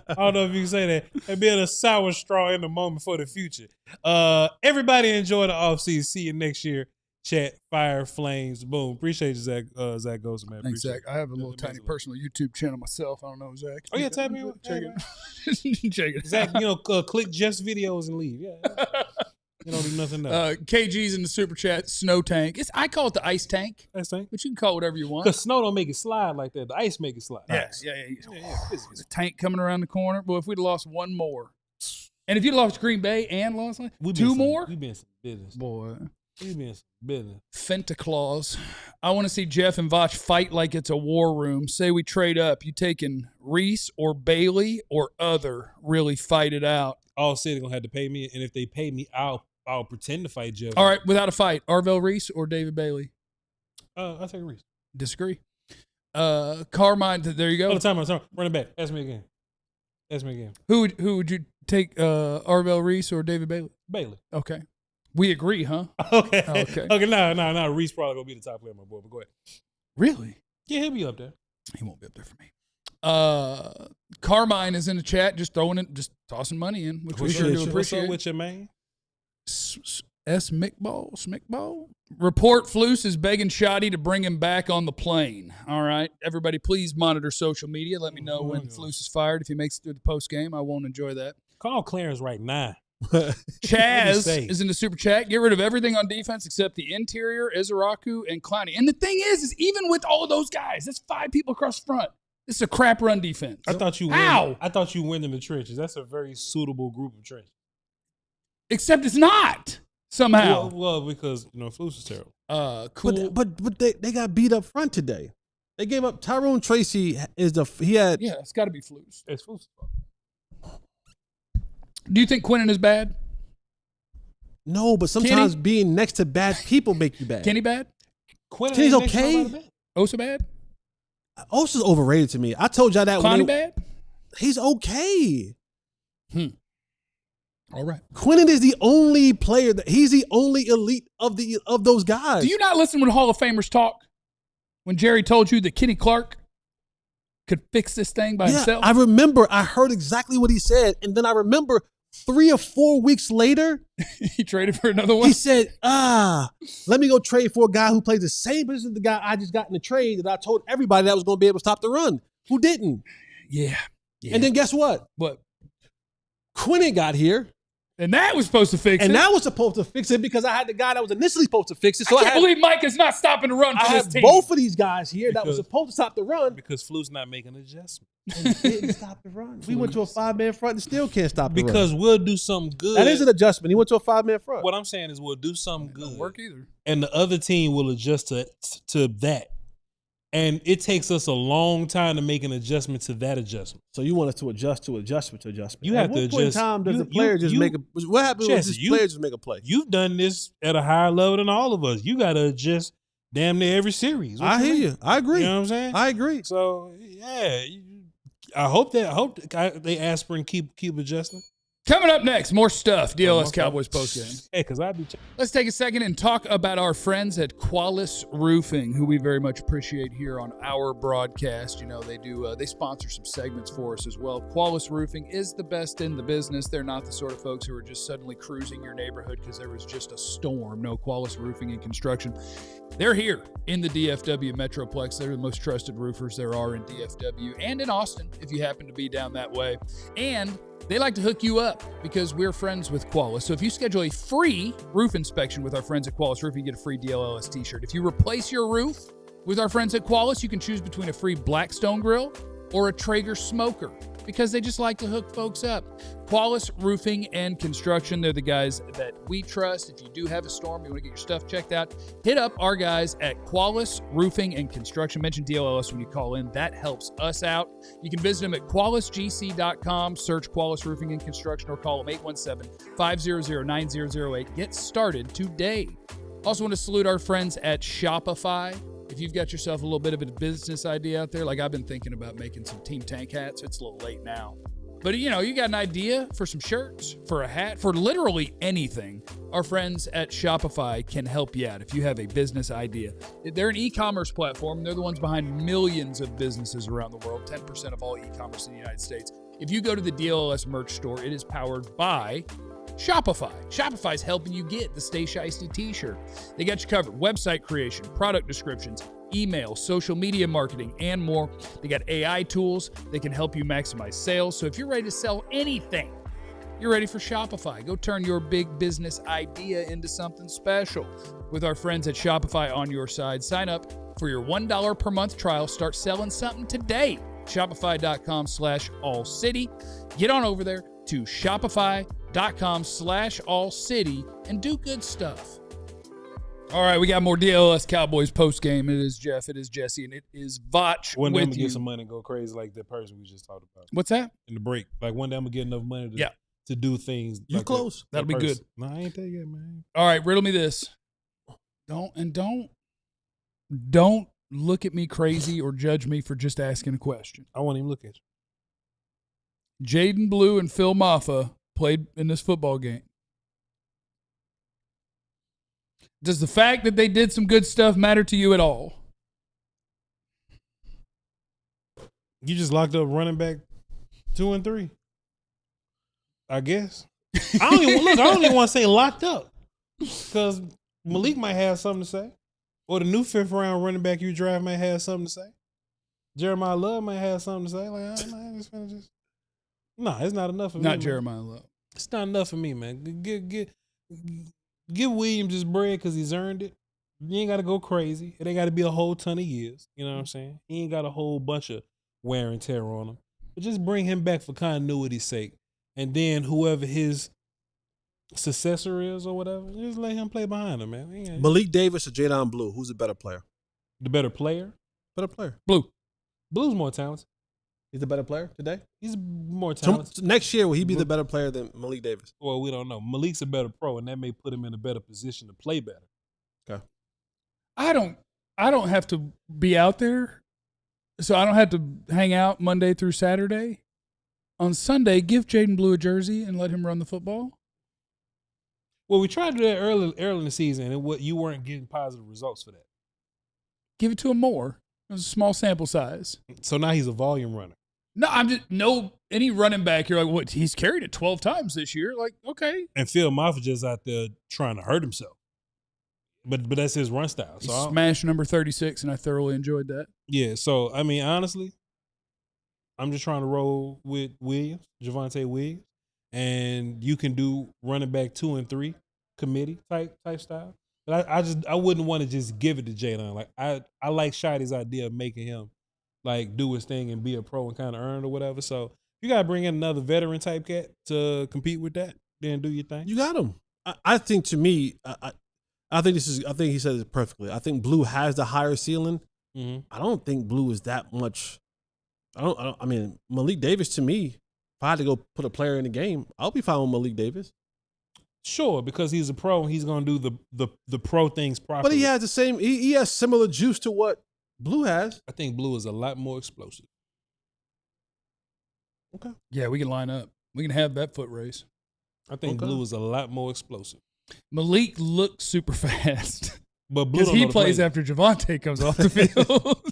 I don't know if you can say that. And being a sour straw in the moment for the future. Everybody enjoy the offseason. See you next year. Chat, fire, flames, boom. Appreciate you, Zach. Zach Goes, man. Thanks, Zach. I have a little tiny personal YouTube channel myself. I don't know, Zach. Oh yeah, tap me. Check it. Check it. Zach, click Jeff's videos and leave. Yeah. You don't do nothing else. KG's in the super chat. Snow tank. I call it the ice tank. Ice tank. But you can call it whatever you want. Because snow don't make it slide like that. The ice make it slide. Yeah. There's a tank coming around the corner. Boy, if we'd lost one more, and if you lost Green Bay and lost two more, we've been some business. Boy. We've been some business. Fentaclaws. I want to see Jeff and Voch fight like it's a war room. Say we trade up. You taking Reese or Bailey or other? Really fight it out. All City gonna have to pay me, and if they pay me, I'll pretend to fight Jeff. All right, without a fight, Arvell Reese or David Bailey? I'll take Reese. Disagree. Carmine. There you go. Oh, time. Run it back. Ask me again. Who would you take? Arvell Reese or David Bailey? Bailey. Okay. We agree, huh? Okay. Okay. Okay. No. Reese probably gonna be the top player, my boy. But go ahead. Really? Yeah, he'll be up there. He won't be up there for me. Carmine is in the chat, just tossing money in, which we sure do appreciate. What's up with you, man? Smickball. Report Flus is begging Shoddy to bring him back on the plane. All right, everybody, please monitor social media. Let me know when Flus is fired. If he makes it through the post game, I won't enjoy that. Call Clarence right now. Chaz say? is in the super chat. Get rid of everything on defense except the interior, Izaraku, and Clowney. And the thing is even with all of those guys, that's 5 people across the front. This is a crap run defense. I thought you win in the trenches. That's a very suitable group of trenches. Except it's not somehow. Well, because Flus is terrible. Cool. But they got beat up front today. They gave up Tyrone Tracy. Yeah, it's got to be Flus. It's Flus. Do you think Quinnen is bad? No, but sometimes being next to bad people make you bad. Kenny bad? Kenny's okay. Osa bad? Osa's overrated to me. I told y'all that. Clowney bad? He's okay. All right. Quinnen is the only player he's the only elite of those guys. Do you not listen when Hall of Famers talk? When Jerry told you that Kenny Clark could fix this thing by himself? I remember. I heard exactly what he said, and then I remember 3 or 4 weeks later, he traded for another one. He said, let me go trade for a guy who plays the same position as the guy I just got in the trade that I told everybody that was going to be able to stop the run. Who didn't? Yeah. And then guess what? What? Quinnen got here. And that was supposed to fix it. And that was supposed to fix it because I had the guy that was initially supposed to fix it. So I can't believe Mike is not stopping the run for this team. both of these guys here that was supposed to stop the run. Because Flu's not making an adjustment. And didn't stop the run. We went to a 5-man front and still can't stop the run. Because we'll do something good. That is an adjustment. He went to a 5-man front. What I'm saying is we'll do something good. Don't work either. And the other team will adjust to that. And it takes us a long time to make an adjustment to that adjustment. So you want us to adjust to adjustment to adjustment. You have to adjust. At what point in time does the player just make a – what happens when this player just make a play? You've done this at a higher level than all of us. You got to adjust damn near every series. I hear you. I agree. You know what I'm saying? I agree. So, yeah. I hope they aspirin keep adjusting. Coming up next, more stuff. DLS Cowboys postgame. Hey, because I'd be. Let's take a second and talk about our friends at Qualis Roofing, who we very much appreciate here on our broadcast. You know, they sponsor some segments for us as well. Qualis Roofing is the best in the business. They're not the sort of folks who are just suddenly cruising your neighborhood because there was just a storm. No, Qualis Roofing and Construction. They're here in the DFW Metroplex. They're the most trusted roofers there are in DFW and in Austin, if you happen to be down that way. And they like to hook you up because we're friends with Qualis. So if you schedule a free roof inspection with our friends at Qualis Roofing, you get a free DLLS t-shirt. If you replace your roof with our friends at Qualis, you can choose between a free Blackstone grill or a Traeger smoker because they just like to hook folks up. Qualis Roofing and Construction, they're the guys that we trust. If you do have a storm, you want to get your stuff checked out, hit up our guys at Qualis Roofing and Construction. Mention DLLS when you call in. That helps us out. You can visit them at QualisGC.com, search Qualis Roofing and Construction, or call them 817-500-9008. Get started today. Also want to salute our friends at Shopify. If you've got yourself a little bit of a business idea out there, like I've been thinking about making some Team Tank hats. It's a little late now. But, you got an idea for some shirts, for a hat, for literally anything, our friends at Shopify can help you out if you have a business idea. They're an e-commerce platform. They're the ones behind millions of businesses around the world, 10% of all e-commerce in the United States. If you go to the DLLS merch store, it is powered by Shopify. Shopify's helping you get the Stay Shiesty t-shirt. They got you covered. Website creation, product descriptions, email, social media marketing, and more. They got AI tools that can help you maximize sales. So if you're ready to sell anything, you're ready for Shopify. Go turn your big business idea into something special with our friends at Shopify on your side. Sign up for your $1 per month trial. Start selling something today. Shopify.com/AllCity. Get on over there to Shopify.com/AllCity and do good stuff. All right, we got more DLS Cowboys postgame. It is Jeff, it is Jesse, and it is Vach One day I'm with going to you. get some money and go crazy like that person we just talked about. What's that? In the break. Like one day I'm going to get enough money to do things. You like close. That That'll be good. No, I ain't there yet, man. All right, riddle me this. Don't look at me crazy or judge me for just asking a question. I won't even look at you. Jaydon Blue and Phil Maffa played in this football game. Does the fact that they did some good stuff matter to you at all? You just locked up running back 2 and 3. I guess. I don't even want to say locked up because Malik might have something to say, or the new 5th round running back you draft might have something to say. Jeremiah Love might have something to say. Like, no, it's not enough for me. Not Jeremiah Love. It's not enough for me, man. Give Williams his bread because he's earned it. You ain't got to go crazy. It ain't got to be a whole ton of years. You know what I'm saying? He ain't got a whole bunch of wear and tear on him. But just bring him back for continuity's sake. And then whoever his successor is or whatever, just let him play behind him, man. Malik Davis or Jaydon Blue? Who's a better player? The better player? Better player. Blue. Blue's more talented. He's the better player today? He's more So talented. next year, will he be the better player than Malik Davis? Well, we don't know. Malik's a better pro, and that may put him in a better position to play better. Okay. I don't have to be out there, so I don't have to hang out Monday through Saturday. On Sunday, give Jaydon Blue a jersey and let him run the football. Well, we tried to do that early in the season, and you weren't getting positive results for that. Give it to him more. It was a small sample size. So now he's a volume runner. No, any running back, you're like, what? He's carried it 12 times this year. Like, okay. And Phil Moffitt just out there trying to hurt himself. But that's his run style. He So smashed number 36, and I thoroughly enjoyed that. yeah, so I mean, honestly, I'm just trying to roll with Williams, Javonte Williams, and you can do running back 2 and 3 committee type style. But I wouldn't want to just give it to Jaydon. Like I like Shotty's idea of making him like do his thing and be a pro and kind of earn or whatever. So you gotta bring in another veteran type cat to compete with that. Then do your thing. You got him. I think to me, I think he said it perfectly. I think Blue has the higher ceiling. Mm-hmm. I don't think Blue is that much. I mean, Malik Davis to me, if I had to go put a player in the game, I'll be fine with Malik Davis. Sure, because he's a pro and he's gonna do the pro things properly. But he has the same. He has similar juice to what Blue has. I think Blue is a lot more explosive. Okay. Yeah, we can line up. We can have that foot race. I think Okay. Blue is a lot more explosive. Malik looks super fast. But Blue Because don't he know the plays plays. after Javonte comes off the field.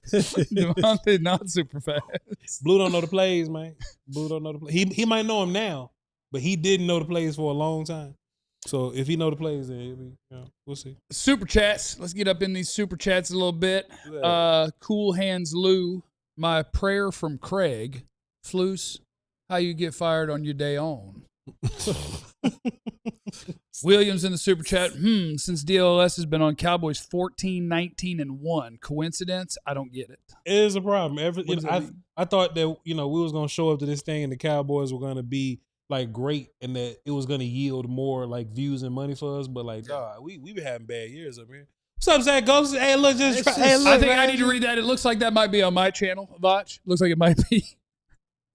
Javonte not super fast. Blue don't know the plays, man. Blue don't know the plays. He might know them now, but he didn't know the plays for a long time. So if he know the plays, then we'll see. Super chats. Let's get up in these super chats a little bit. Cool Hands Lou. My prayer from Craig. Flus, how you get fired on your day on? Williams in the super chat. Since DLLS has been on Cowboys 14, 19, and 1. Coincidence? I don't get it. It is a problem. What does that mean? I thought that we was gonna show up to this thing and the Cowboys were gonna be like great and that it was gonna yield more like views and money for us. But like, dog, we been having bad years up here. What's up, Zach Ghost? Hey, look, hey, look. I think I need to read that. It looks like that might be on my channel, Vach. Looks like it might be.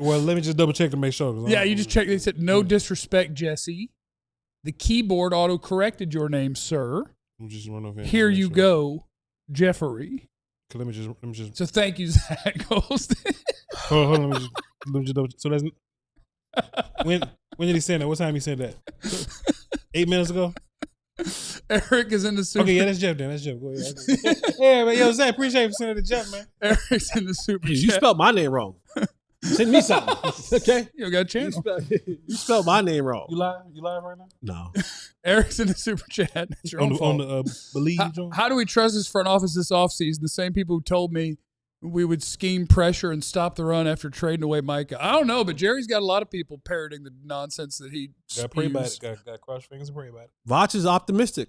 Well, let me just double check to make sure. Yeah, you just check. They said, no disrespect, Jesse. The keyboard auto-corrected your name, sir. Let me just run over Here you go, Jeffrey. Okay, let me just. So thank you, Zach Ghost. Hold on, let me just double. So that's when did he send that? What time he sent that? 8 minutes ago. Eric is in the super. Okay, yeah, that's Jeff. Then that's Jeff. Go ahead. Yeah, man, yo, Zach, appreciate you for sending it to Jeff, man. Eric's in the super. Hey, chat. you spelled my name wrong. Send me something, okay? You got a channel. You spelled my name wrong. You live right now? No. Eric's in the super chat. It's your own fault. On the Believe joint? How do we trust this front office this offseason? The same people who told me we would scheme pressure and stop the run after trading away Micah. I don't know, but Jerry's got a lot of people parroting the nonsense that he Got to pray about spews. it. Got to cross fingers and pray about it. Vach is optimistic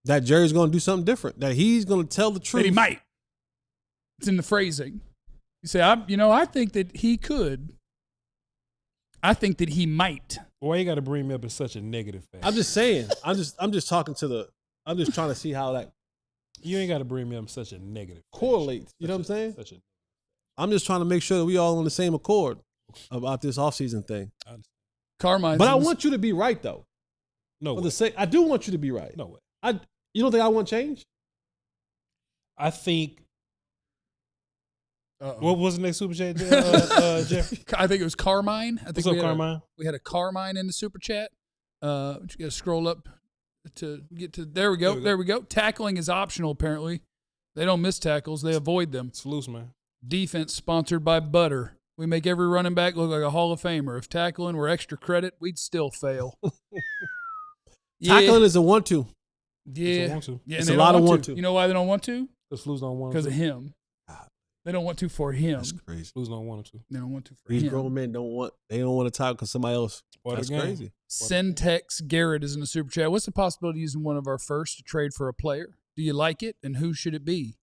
that Jerry's going to do something different, that he's going to tell the truth. That he might. It's in the phrasing. You say, I think that he could. I think that he might. Why you got to bring me up in such a negative fashion? I'm just saying. I'm just talking to the. I'm just trying to see how that You ain't got to bring me up in such a negative fashion. correlates. You know what I'm saying? Such a, I'm just trying to make sure that we all on the same accord about this offseason thing. Carmine. But I want you to be right though. no For way. the sake, I do want you to be right. No way. You don't think I want change? I think. Uh-oh. What was the next super chat, Jeff? I think it was Carmine. I think What's up, Carmine? We had a Carmine in the super chat. You got to scroll up to get to. There we go. There we go. Tackling is optional. Apparently, they don't miss tackles; they avoid them. It's loose, man. Defense sponsored by Butter. We make every running back look like a Hall of Famer. If tackling were extra credit, we'd still fail. Tackling is a 1-2. Yeah, want to. yeah. It's and a they lot don't of want want to. You know why they don't want to? Because Flus don't want Because to. of him. They don't want to for him. That's crazy. Who's don't want to? They don't want to for These him. grown men don't want to talk because somebody else. That's crazy. Syntex Garrett is in the super chat. What's the possibility of using one of our first to trade for a player? Do you like it, and who should it be?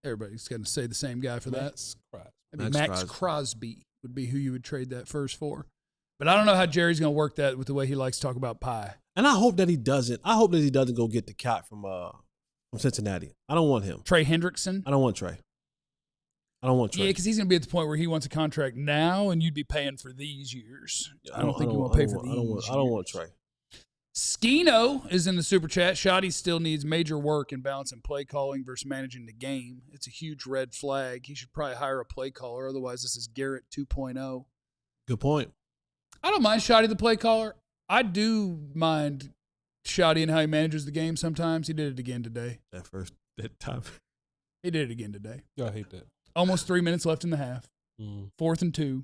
Everybody's going to say the same guy for Max that. Max Crosby would be who you would trade that first for. But I don't know how Jerry's going to work that with the way he likes to talk about pie. And I hope that he doesn't. I hope that he doesn't go get the cat from Cincinnati. I don't want him. Trey Hendrickson? I don't want Trey. Yeah, because he's going to be at the point where he wants a contract now, and you'd be paying for these years. I don't think you want to pay for these years. I don't want Trey. Skino is in the super chat. Shoddy still needs major work in balancing play calling versus managing the game. It's a huge red flag. He should probably hire a play caller. Otherwise, this is Garrett 2.0. Good point. I don't mind Shoddy the play caller. I do mind Shoddy and how he manages the game sometimes. He did it again today. That time. He did it again today. Y'all hate that. Almost 3 minutes left in the half. 4th and 2.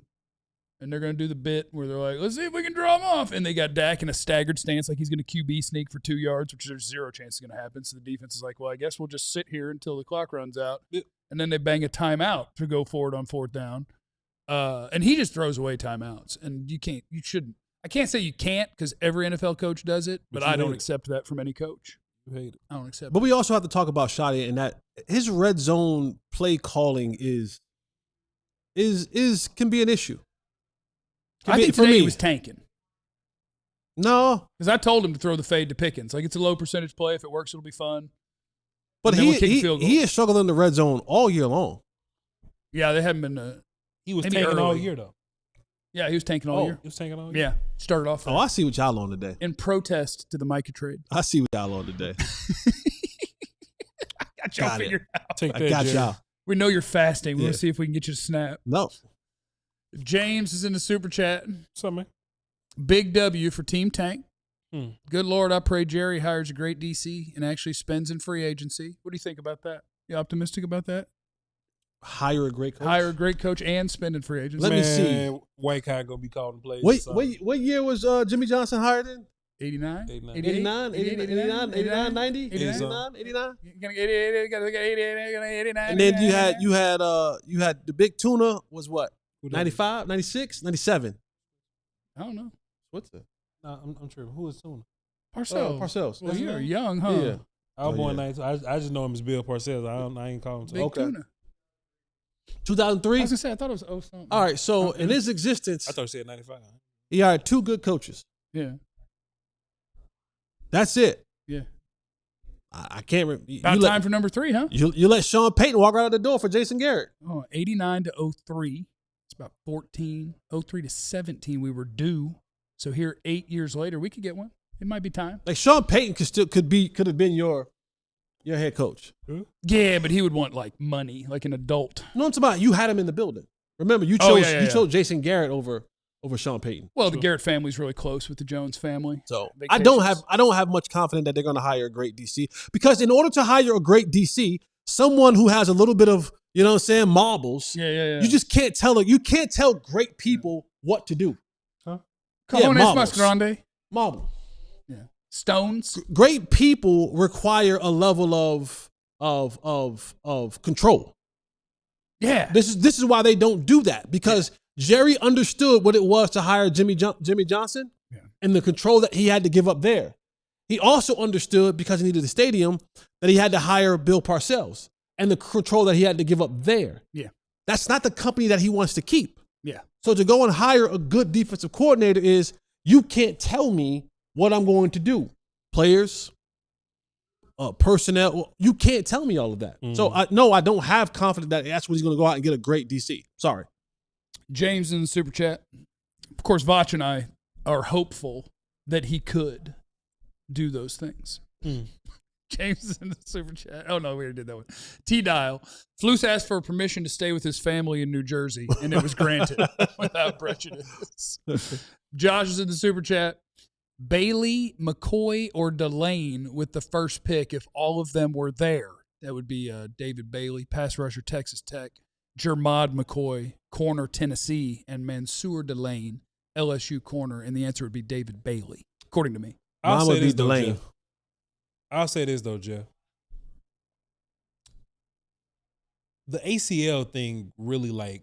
And they're going to do the bit where they're like, let's see if we can draw him off. And they got Dak in a staggered stance like he's going to QB sneak for 2 yards, which there's zero chance is going to happen. So the defense is like, well, I guess we'll just sit here until the clock runs out. And then they bang a timeout to go forward on 4th down. And he just throws away timeouts. And you shouldn't. I can't say you can't because every NFL coach does it, but I don't accept that from any coach. You hate it. I don't accept it. But we also have to talk about Shoddy and that his red zone play calling can be an issue. I think today he was tanking. No. Because I told him to throw the fade to Pickens. Like, it's a low percentage play. If it works, it'll be fun. But he has struggled in the red zone all year long. Yeah, they haven't been. He was tanking all year, though. Yeah, he was tanking all year. He was tanking all year? Yeah, started off. I see what y'all on today. In protest to the Micah trade. I see what y'all on today. I got y'all figured out. I got y'all. We know you're fasting. We want to see if we can get you to snap. No. James is in the super chat. What's up, man? Big W for Team Tank. Good Lord, I pray Jerry hires a great DC and actually spends in free agency. What do you think about that? You optimistic about that? Hire a great coach? Hire a great coach and spend in free agency. Let me see. White guy going to be calling plays. What year was Jimmy Johnson hired in? 89? 89? 90? 89? And then you had the big tuna was what? 95, 96, 97. I don't know. What's that? No, I'm tripping. Who is Tuna? Parcells. Well, you're young, huh? Yeah. I was born 90. I just know him as Bill Parcells. I ain't calling him. Big tuna. 2003? I was going to say, I thought it was something. All right, so in his existence, I thought you said 95. he hired 2 good coaches. Yeah. That's it. Yeah. I can't remember. About time for number 3, huh? You let Sean Payton walk right out the door for Jason Garrett. 89 to 03. It's about 14. 03 to 17, we were due. So here, 8 years later, we could get one. It might be time. Like Sean Payton could have been your head coach. Yeah, but he would want like money, like an adult. No, it's about you had him in the building. Remember, you chose Jason Garrett over Sean Payton. Well, the Garrett family's really close with the Jones family. So I don't have much confidence that they're going to hire a great DC, because in order to hire a great DC, someone who has a little bit of, you know what I'm saying, marbles. Yeah. You just can't tell great people what to do. Huh? Cojones mas grande. Marble. Yeah. Stones. Great people require a level of control. Yeah. This is why they don't do that, because Jerry understood what it was to hire Jimmy Johnson and the control that he had to give up there. He also understood, because he needed the stadium, that he had to hire Bill Parcells and the control that he had to give up there. Yeah. That's not the company that he wants to keep. Yeah. So to go and hire a good defensive coordinator is, you can't tell me what I'm going to do. Players, personnel, you can't tell me all of that. So I don't have confidence that that's when he's going to go out and get a great DC. Sorry. James in the super chat. Of course, Vach and I are hopeful that he could do those things. James is in the super chat. Oh, no, we already did that one. T-Dial. Flus asked for permission to stay with his family in New Jersey, and it was granted without prejudice. Josh is in the super chat. Bailey, McCoy, or Delane with the first pick if all of them were there. That would be David Bailey, pass rusher, Texas Tech. Jermod McCoy, corner, Tennessee, and Mansour Delane, LSU corner, and the answer would be David Bailey, according to me. I'll say this, though, Jeff. The ACL thing really like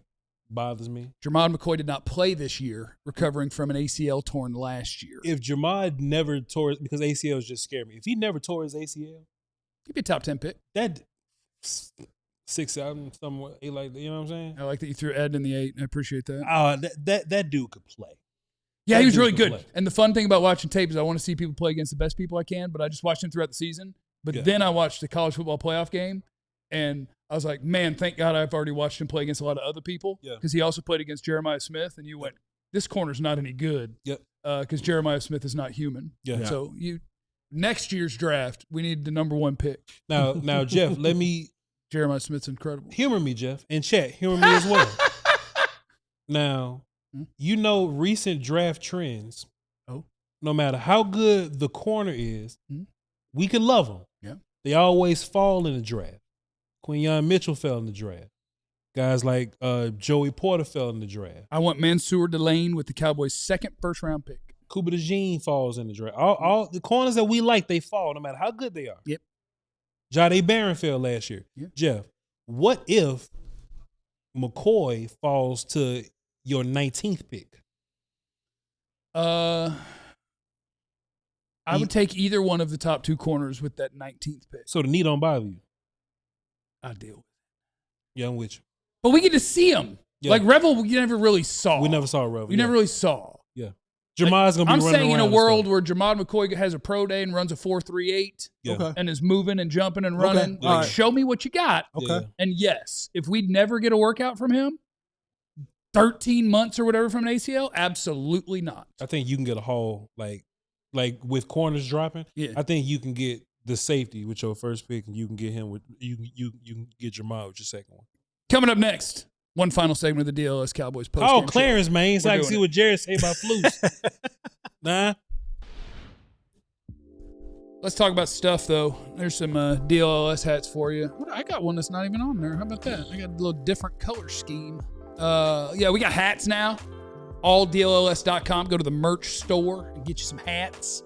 bothers me. Jermod McCoy did not play this year, recovering from an ACL torn last year. If Jermod never tore it, because ACLs just scare me. If he never tore his ACL, He'd be a top 10 pick. that 6-7 somewhere, like, you know what I'm saying? I like that you threw Ed in the 8. I appreciate that. That dude could play. Yeah, That he was dude really could good. play. And the fun thing about watching tape is I want to see people play against the best people I can, but I just watched him throughout the season. But Yeah. then I watched the college football playoff game, and I was like, man, thank God I've already watched him play against a lot of other people. Yeah. Because he also played against Jeremiah Smith, and you went, this corner's not any good. Yep. Because Jeremiah Smith is not human. Yeah. So next year's draft, we need the number 1 pick. Now, Jeff, let me Jeremiah Smith's incredible. humor me, Jeff, and chat. Humor me as well. Now, you know recent draft trends. Oh. No matter how good the corner is, Hmm. we can love them. Yeah. They always fall in the draft. Quinyon Mitchell fell in the draft. Guys like Joey Porter fell in the draft. I want Mansour Delane with the Cowboys' 2nd first-round pick. Kuba DeJean falls in the draft. All the corners that we like, they fall no matter how good they are. Yep. Jade Barron fell last year. Yep. Jeff, what if McCoy falls to your 19th pick? I would take either one of the top 2 corners with that 19th pick. So the knee don't bother you. I deal with it. Yeah, I'm with you. But we get to see him. Yeah. Like Revel, we never really saw. We never saw Revel. We never really saw. Yeah. Jamal's going to be I'm running saying in around a and world stuff. where Jermod McCoy has a pro day and runs a 4.38 Yeah. Okay. and is moving and jumping and running, Okay. All like, right. show me what you got. Okay. Yeah. And yes, if we never get a workout from him, 13 months or whatever from an ACL, absolutely not. I think you can get a haul, like with corners dropping. Yeah. I think you can get the safety with your first pick, and you can get him with you can get Jamal with your second one. Coming up next, one final segment of the DLS Cowboys post. Oh, Clarence, man, so We're I can doing see it. what Jared say about flus. Nah. Let's talk about stuff, though. There's some DLLS hats for you. I got one that's not even on there. How about that? I got a little different color scheme. Yeah, we got hats now. AllDLLS.com. Go to the merch store and get you some hats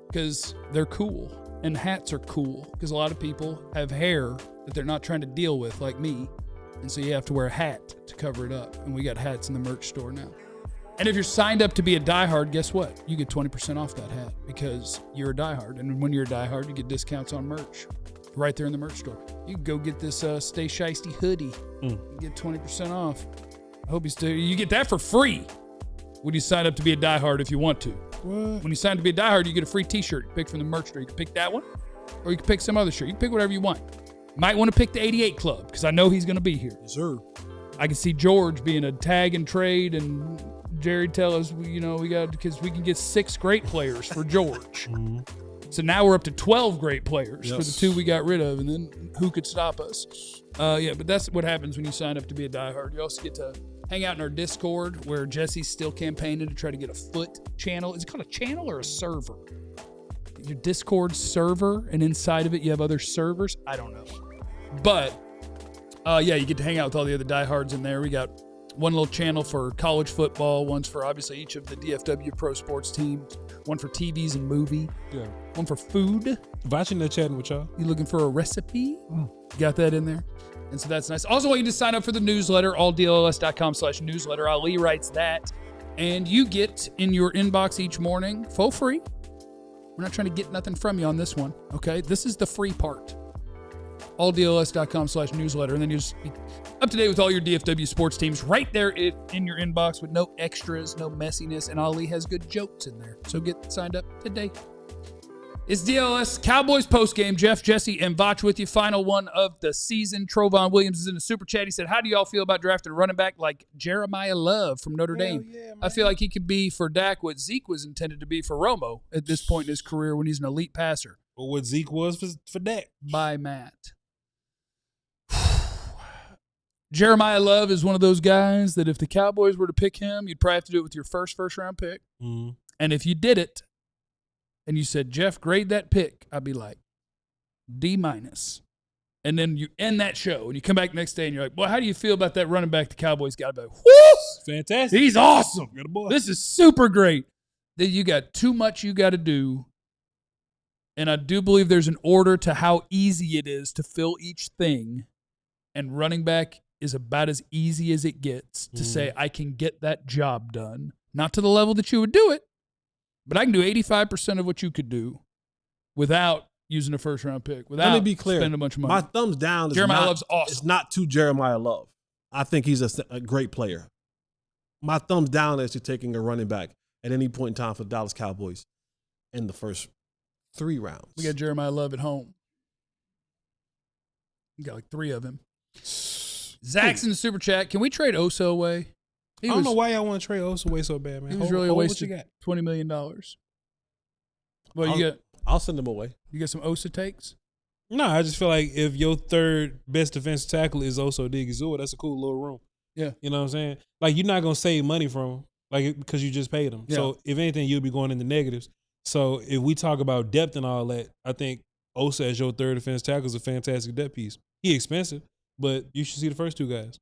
because they're cool. And hats are cool because a lot of people have hair that they're not trying to deal with, like me. And so you have to wear a hat to cover it up. And we got hats in the merch store now. And if you're signed up to be a Diehard, guess what? You get 20% off that hat because you're a Diehard. And when you're a Diehard, you get discounts on merch right there in the merch store. You can go get this Stay Shiesty hoodie. You get 20% off. I hope you get that for free when you sign up to be a Diehard if you want to. What? When you sign up to be a Diehard, you get a free t-shirt. You pick from the merch store. You can pick that one or you can pick some other shirt. You can pick whatever you want. Might want to pick the 88 Club because I know he's going to be here. Yes, sir. I can see George being a tag and trade, and Jerry tell us, we got because we can get 6 great players for George. So now we're up to 12 great players for the 2 we got rid of, and then who could stop us? Yeah, but that's what happens when you sign up to be a Diehard. You also get to hang out in our Discord where Jesse's still campaigning to try to get a foot channel. Is it called a channel or a server? Your Discord server, and inside of it you have other servers? I don't know. But, yeah, you get to hang out with all the other Diehards in there. We got one little channel for college football, one's for obviously each of the DFW pro sports teams, one for TVs and movie, one for food. Watching that chatting with y'all. You looking for a recipe? Got that in there. And so that's nice. Also want you to sign up for the newsletter, alldlls.com/newsletter. Ali writes that. And you get in your inbox each morning for free. We're not trying to get nothing from you on this one, okay? This is the free part. alldlls.com/newsletter. And then you just be up to date with all your DFW sports teams right there in your inbox with no extras, no messiness. And Ali has good jokes in there. So get signed up today. It's DLS Cowboys postgame. Jeff, Jesse, and Vach with you. Final one of the season. Trovon Williams is in the super chat. He said, how do y'all feel about drafting a running back like Jeremiah Love from Notre Dame? Yeah, I feel like he could be for Dak what Zeke was intended to be for Romo at this point in his career when he's an elite passer. Or what Zeke was for Dak. By Matt. Jeremiah Love is one of those guys that if the Cowboys were to pick him, you'd probably have to do it with your first round pick. And if you did it, and you said, Jeff, grade that pick, I'd be like, D-. And then you end that show, and you come back the next day, and you're like, well, how do you feel about that running back the Cowboys got? I'd be like, whoo! Fantastic. He's awesome. Good boy. This is super great. Then you got too much you got to do, and I do believe there's an order to how easy it is to fill each thing, And running back is about as easy as it gets to say, I can get that job done. Not to the level that you would do it, but I can do 85% of what you could do without using a first-round pick, without Let me be clear. spending a bunch of money. My thumbs down is Jeremiah Love's awesome. It's not to Jeremiah Love. I think he's a great player. My thumbs down is to taking a running back at any point in time for the Dallas Cowboys in the first 3 rounds. We got Jeremiah Love at home. We got like 3 of him. Zach's in the super chat. Can we trade Osa away? I don't know why y'all want to trade Osa away so bad, man. He was really a waste of of $20 million. Well, I'll send him away. You got some Osa takes? No, I just feel like if your third best defensive tackle is Osa Odigizua, that's a cool little room. Yeah. You know what I'm saying? Like, you're not going to save money from him, like, because you just paid him. Yeah. So, if anything, you'll be going in the negatives. So, if we talk about depth and all that, I think Osa as your third defensive tackle is a fantastic depth piece. He expensive, but you should see the first 2 guys.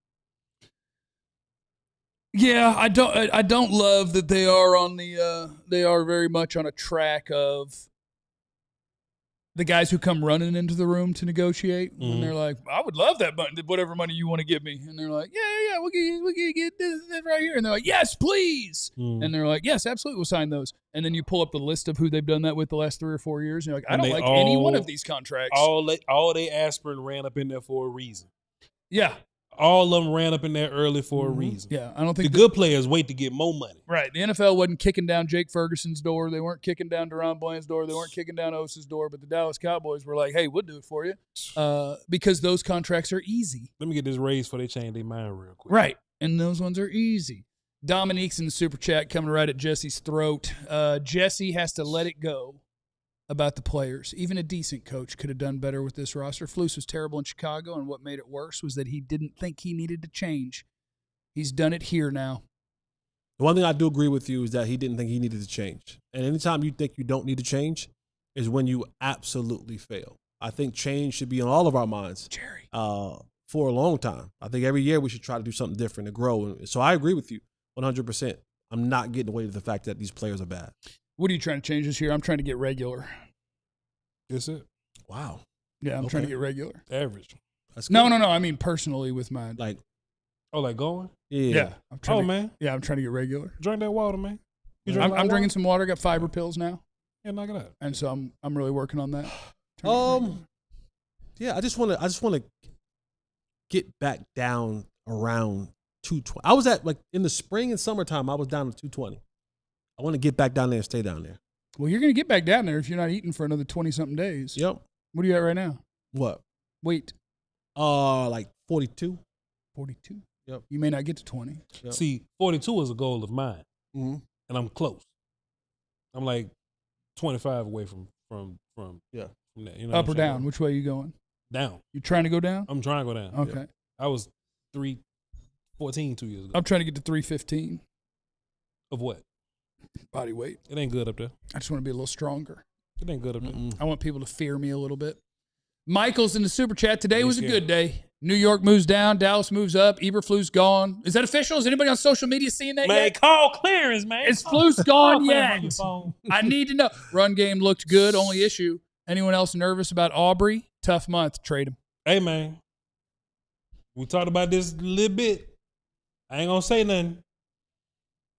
Yeah, I don't love that they are on they are very much on a track of the guys who come running into the room to negotiate, and they're like, I would love that money, whatever money you want to give me. And they're like, yeah, we'll get this right here. And they're like, yes, please. And they're like, yes, absolutely, we'll sign those. And then you pull up the list of who they've done that with the last 3 or 4 years, and you're like, I don't like any one of these contracts. All they aspirin ran up in there for a reason. Yeah. All of them ran up in there early for a reason. Yeah, I don't think the good players wait to get more money. Right. The NFL wasn't kicking down Jake Ferguson's door. They weren't kicking down Deron Bland's door. They weren't kicking down Osa's door. But the Dallas Cowboys were like, hey, we'll do it for you because those contracts are easy. Let me get this raise before they change their mind real quick. Right. And those ones are easy. Dominique's in the super chat coming right at Jesse's throat. Jesse has to let it go about the players. Even a decent coach could have done better with this roster. Flus was terrible in Chicago, and what made it worse was that he didn't think he needed to change. He's done it here now. The one thing I do agree with you is that he didn't think he needed to change. And anytime you think you don't need to change is when you absolutely fail. I think change should be on all of our minds for a long time. I think every year we should try to do something different and grow. So I agree with you 100%. I'm not getting away with the fact that these players are bad. What are you trying to change this year? I'm trying to get regular. That's it. Wow. Yeah, I'm trying to get regular. Average. That's good. No. I mean personally with mine. Like going? Yeah. I'm trying man. Yeah, I'm trying to get regular. Drink that water, man. I'm drinking some water. I got fiber pills now. Yeah, knock it out. And so I'm really working on that. Yeah, I just want to get back down around 220. I was at, like, in the spring and summertime, I was down to 220. I want to get back down there and stay down there. Well, you're going to get back down there if you're not eating for another 20-something days. Yep. What are you at right now? What? Weight. Like 42. 42. Yep. You may not get to 20. Yep. See, 42 is a goal of mine, Mm-hmm. and I'm close. I'm like 25 away from that. You know Up or down? Which way are you going? Down. You trying to go down? I'm trying to go down. Okay. Yep. I was 314 2 years ago. I'm trying to get to 315 Of what? body weight. It ain't good up there. I just want to be a little stronger. It ain't good up there. I want people to fear me a little bit. Michael's in the super chat. Today was a good day. New York moves down. Dallas moves up. Eberflus gone. Is that official? Is anybody on social media seeing that yet? Call clearance, man. Is Flus gone yet? I need to know. Run game looked good. Only issue. Anyone else nervous about Aubrey? Tough month. Trade him. Hey, man. We talked about this a little bit. I ain't gonna say nothing.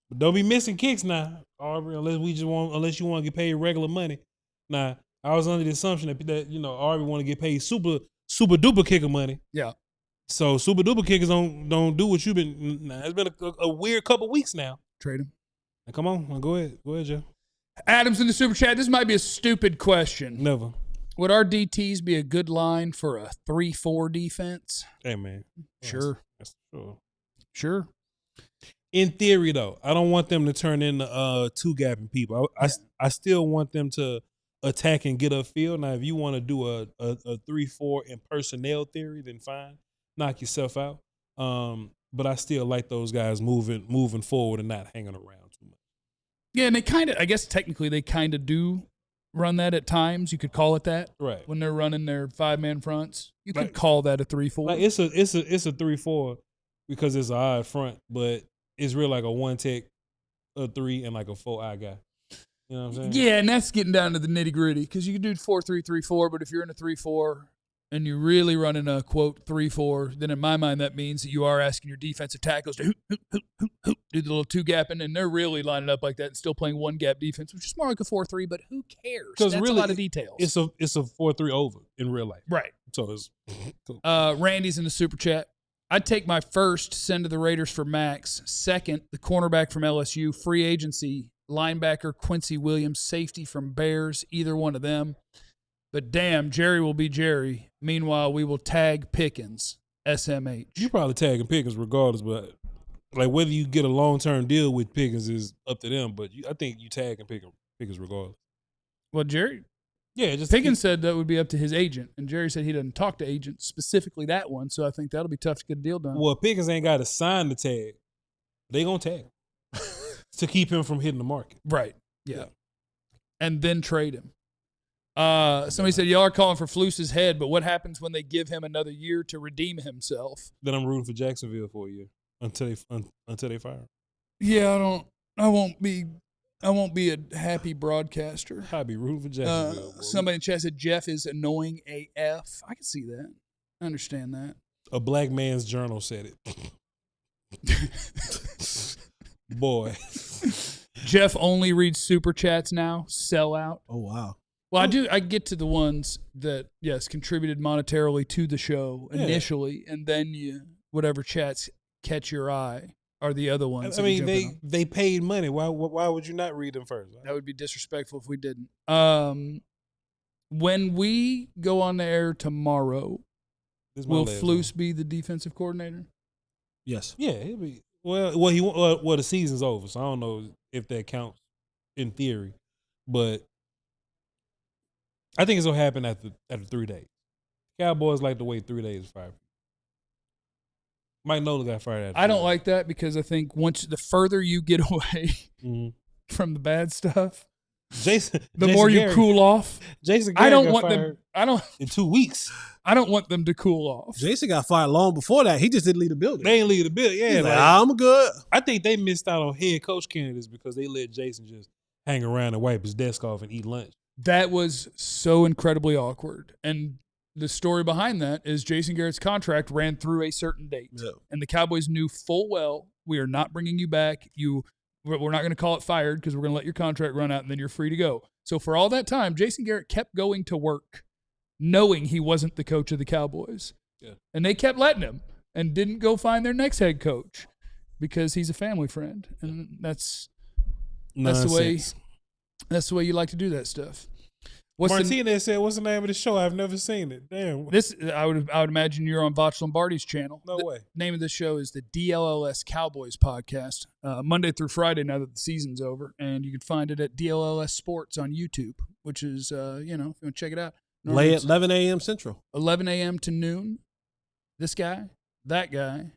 But don't be missing kicks now, Aubrey, unless you want to get paid regular money. Nah, I was under the assumption that Aubrey want to get paid super duper kicker money. Yeah. So super duper kickers don't do what you've been. Nah, it's been a weird couple weeks now. Trade him. Now, come on, go ahead, Joe. Adam's in the super chat. This might be a stupid question. Never. Would our DTs be a good line for a 3-4 defense? Hey, man. Sure. That's sure. Sure. In theory, though, I don't want them to turn into two-gapping people. I still want them to attack and get upfield. Now, if you want to do a 3-4 in personnel theory, then fine. Knock yourself out. But I still like those guys moving forward and not hanging around too much. Yeah, and they kind of, I guess technically they kind of do run that at times. You could call it that. Right. When they're running their 5-man fronts. You could call that a 3-4. Like it's a 3-4 because it's an odd front, but it's real like a 1-tech, a 3, and like a 4-eye guy. You know what I'm saying? Yeah, and that's getting down to the nitty-gritty because you can do 4-3-3-4, but if you're in a 3-4 and you're really running a, quote, 3-4, then in my mind that means that you are asking your defensive tackles to do the little two-gapping, and they're really lining up like that and still playing one-gap defense, which is more like a 4-3, but who cares? That's really, a lot of details. It's a 4-3 over in real life. Right. So it's cool. Randy's in the super chat. I'd take my first, send to the Raiders for Max. Second, the cornerback from LSU, free agency, linebacker Quincy Williams, safety from Bears, either one of them. But damn, Jerry will be Jerry. Meanwhile, we will tag Pickens, SMH. You probably tagging Pickens regardless, but like whether you get a long-term deal with Pickens is up to them. But I think you tagging Pickens regardless. Well, Jerry, just Pickens said that would be up to his agent, and Jerry said he doesn't talk to agents, specifically that one. So I think that'll be tough to get a deal done. Well, Pickens ain't got to sign the tag. They gonna tag him to keep him from hitting the market. Right. Yeah. And then trade him. Somebody said, y'all are calling for Flus's head, but what happens when they give him another year to redeem himself? Then I'm rooting for Jacksonville for a year until they fire him. Yeah, I won't be a happy broadcaster. I'd be rooting for Jacksonville. Somebody in chat said Jeff is annoying AF. I can see that. I understand that. A black man's journal said it. Boy. Jeff only reads super chats now. Sell out. Oh, wow. Well, I get to the ones that, yes, contributed monetarily to the show initially, and then whatever chats catch your eye are the other ones. I mean, they paid money. Why would you not read them first? That would be disrespectful if we didn't. When we go on the air tomorrow, will Flus be the defensive coordinator? Yes. Yeah, he'll be. Well, the season's over, so I don't know if that counts in theory, but I think it's gonna happen after 3 days. Cowboys like to wait 3 days to fire. Mike Nolan got fired after. I don't like that because I think the further you get away from the bad stuff, the more you cool off. Jason Garrett got fired in 2 weeks. I don't want them to cool off. Jason got fired long before that. He just didn't leave the building. They ain't leave the building. Yeah, like, I'm good. I think they missed out on head coach candidates because they let Jason just hang around and wipe his desk off and eat lunch. That was so incredibly awkward. And the story behind that is Jason Garrett's contract ran through a certain date. Yeah. And the Cowboys knew full well, we are not bringing you back. We're not going to call it fired because we're going to let your contract run out and then you're free to go. So for all that time, Jason Garrett kept going to work knowing he wasn't the coach of the Cowboys. Yeah. And they kept letting him and didn't go find their next head coach because he's a family friend. And that's the way. That's the way you like to do that stuff. Martinez said, "What's the name of the show? I've never seen it." Damn. This I would imagine you're on Voch Lombardi's channel. No way. Name of this show is the DLLS Cowboys podcast, Monday through Friday. Now that the season's over, and you can find it at DLLS Sports on YouTube, which is if you want to check it out. 11 a.m. Central. 11 a.m. to noon. This guy, that guy,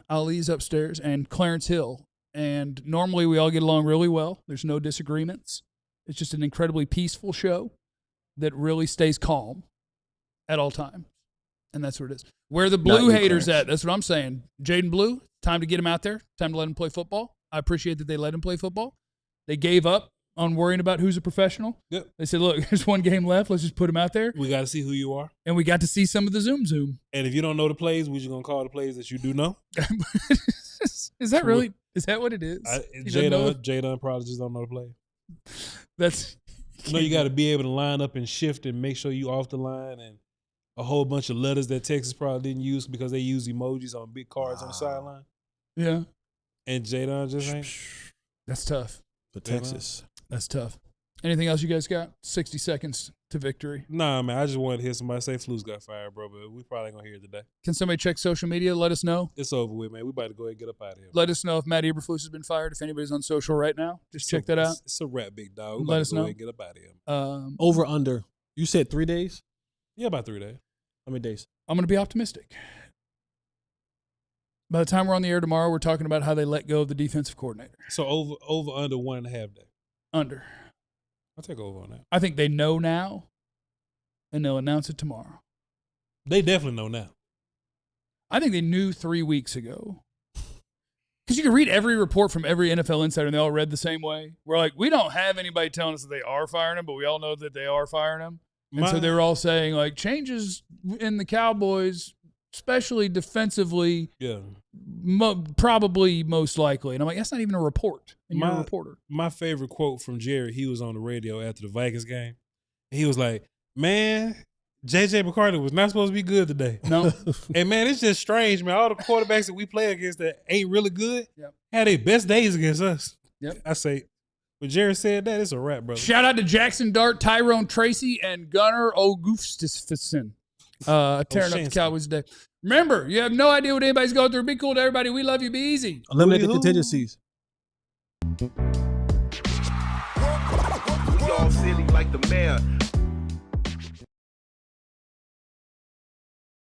Ali's upstairs, and Clarence Hill. And normally we all get along really well. There's no disagreements. It's just an incredibly peaceful show that really stays calm at all times. And that's what it is. Where the blue haters at? That's what I'm saying. Jaydon Blue, time to get him out there. Time to let him play football. I appreciate that they let him play football. They gave up on worrying about who's a professional. Yep. They said, look, there's one game left. Let's just put him out there. We got to see who you are. And we got to see some of the zoom. And if you don't know the plays, we're just going to call the plays that you do know. Is that really? Is that what it is? Jaydon probably just don't know the play. You got to be able to line up and shift and make sure you off the line and a whole bunch of letters that Texas probably didn't use because they use emojis on big cards on the sideline. Yeah. And Jaydon just ain't. That's tough. For Texas. That's tough. Anything else you guys got? 60 seconds to victory. Nah, man. I just wanted to hear somebody say Flus got fired, bro, but we probably ain't going to hear it today. Can somebody check social media? Let us know. It's over with, man. We about to go ahead and get up out of here. Let us know if Matt Eberflus has been fired. If anybody's on social right now, just check that out. It's a wrap, big dog. We Let us know. Go ahead and get up out of here. Over, under. You said 3 days? Yeah, about 3 days. How many days? I'm going to be optimistic. By the time we're on the air tomorrow, we're talking about how they let go of the defensive coordinator. So over under 1.5 days. Under. I'll take over on that. I think they know now, and they'll announce it tomorrow. They definitely know now. I think they knew 3 weeks ago. Because you can read every report from every NFL insider, and they all read the same way. We're like, we don't have anybody telling us that they are firing him, but we all know that they are firing him. And so they were all saying, like, changes in the Cowboys, especially defensively, probably most likely. And I'm like, that's not even a report. And you're a reporter. My favorite quote from Jerry, he was on the radio after the Vikings game. He was like, man, J.J. McCarthy was not supposed to be good today. No. And, man, it's just strange, man. All the quarterbacks that we play against that ain't really good had their best days against us. Yep. I say, when Jerry said that, it's a wrap, brother. Shout out to Jackson Dart, Tyrone Tracy, and Gunnar O'Gustafson tearing up the Cowboys today. Remember, you have no idea what anybody's going through. Be cool to everybody. We love you. Be easy. Eliminate the contingencies. We all silly like the mayor.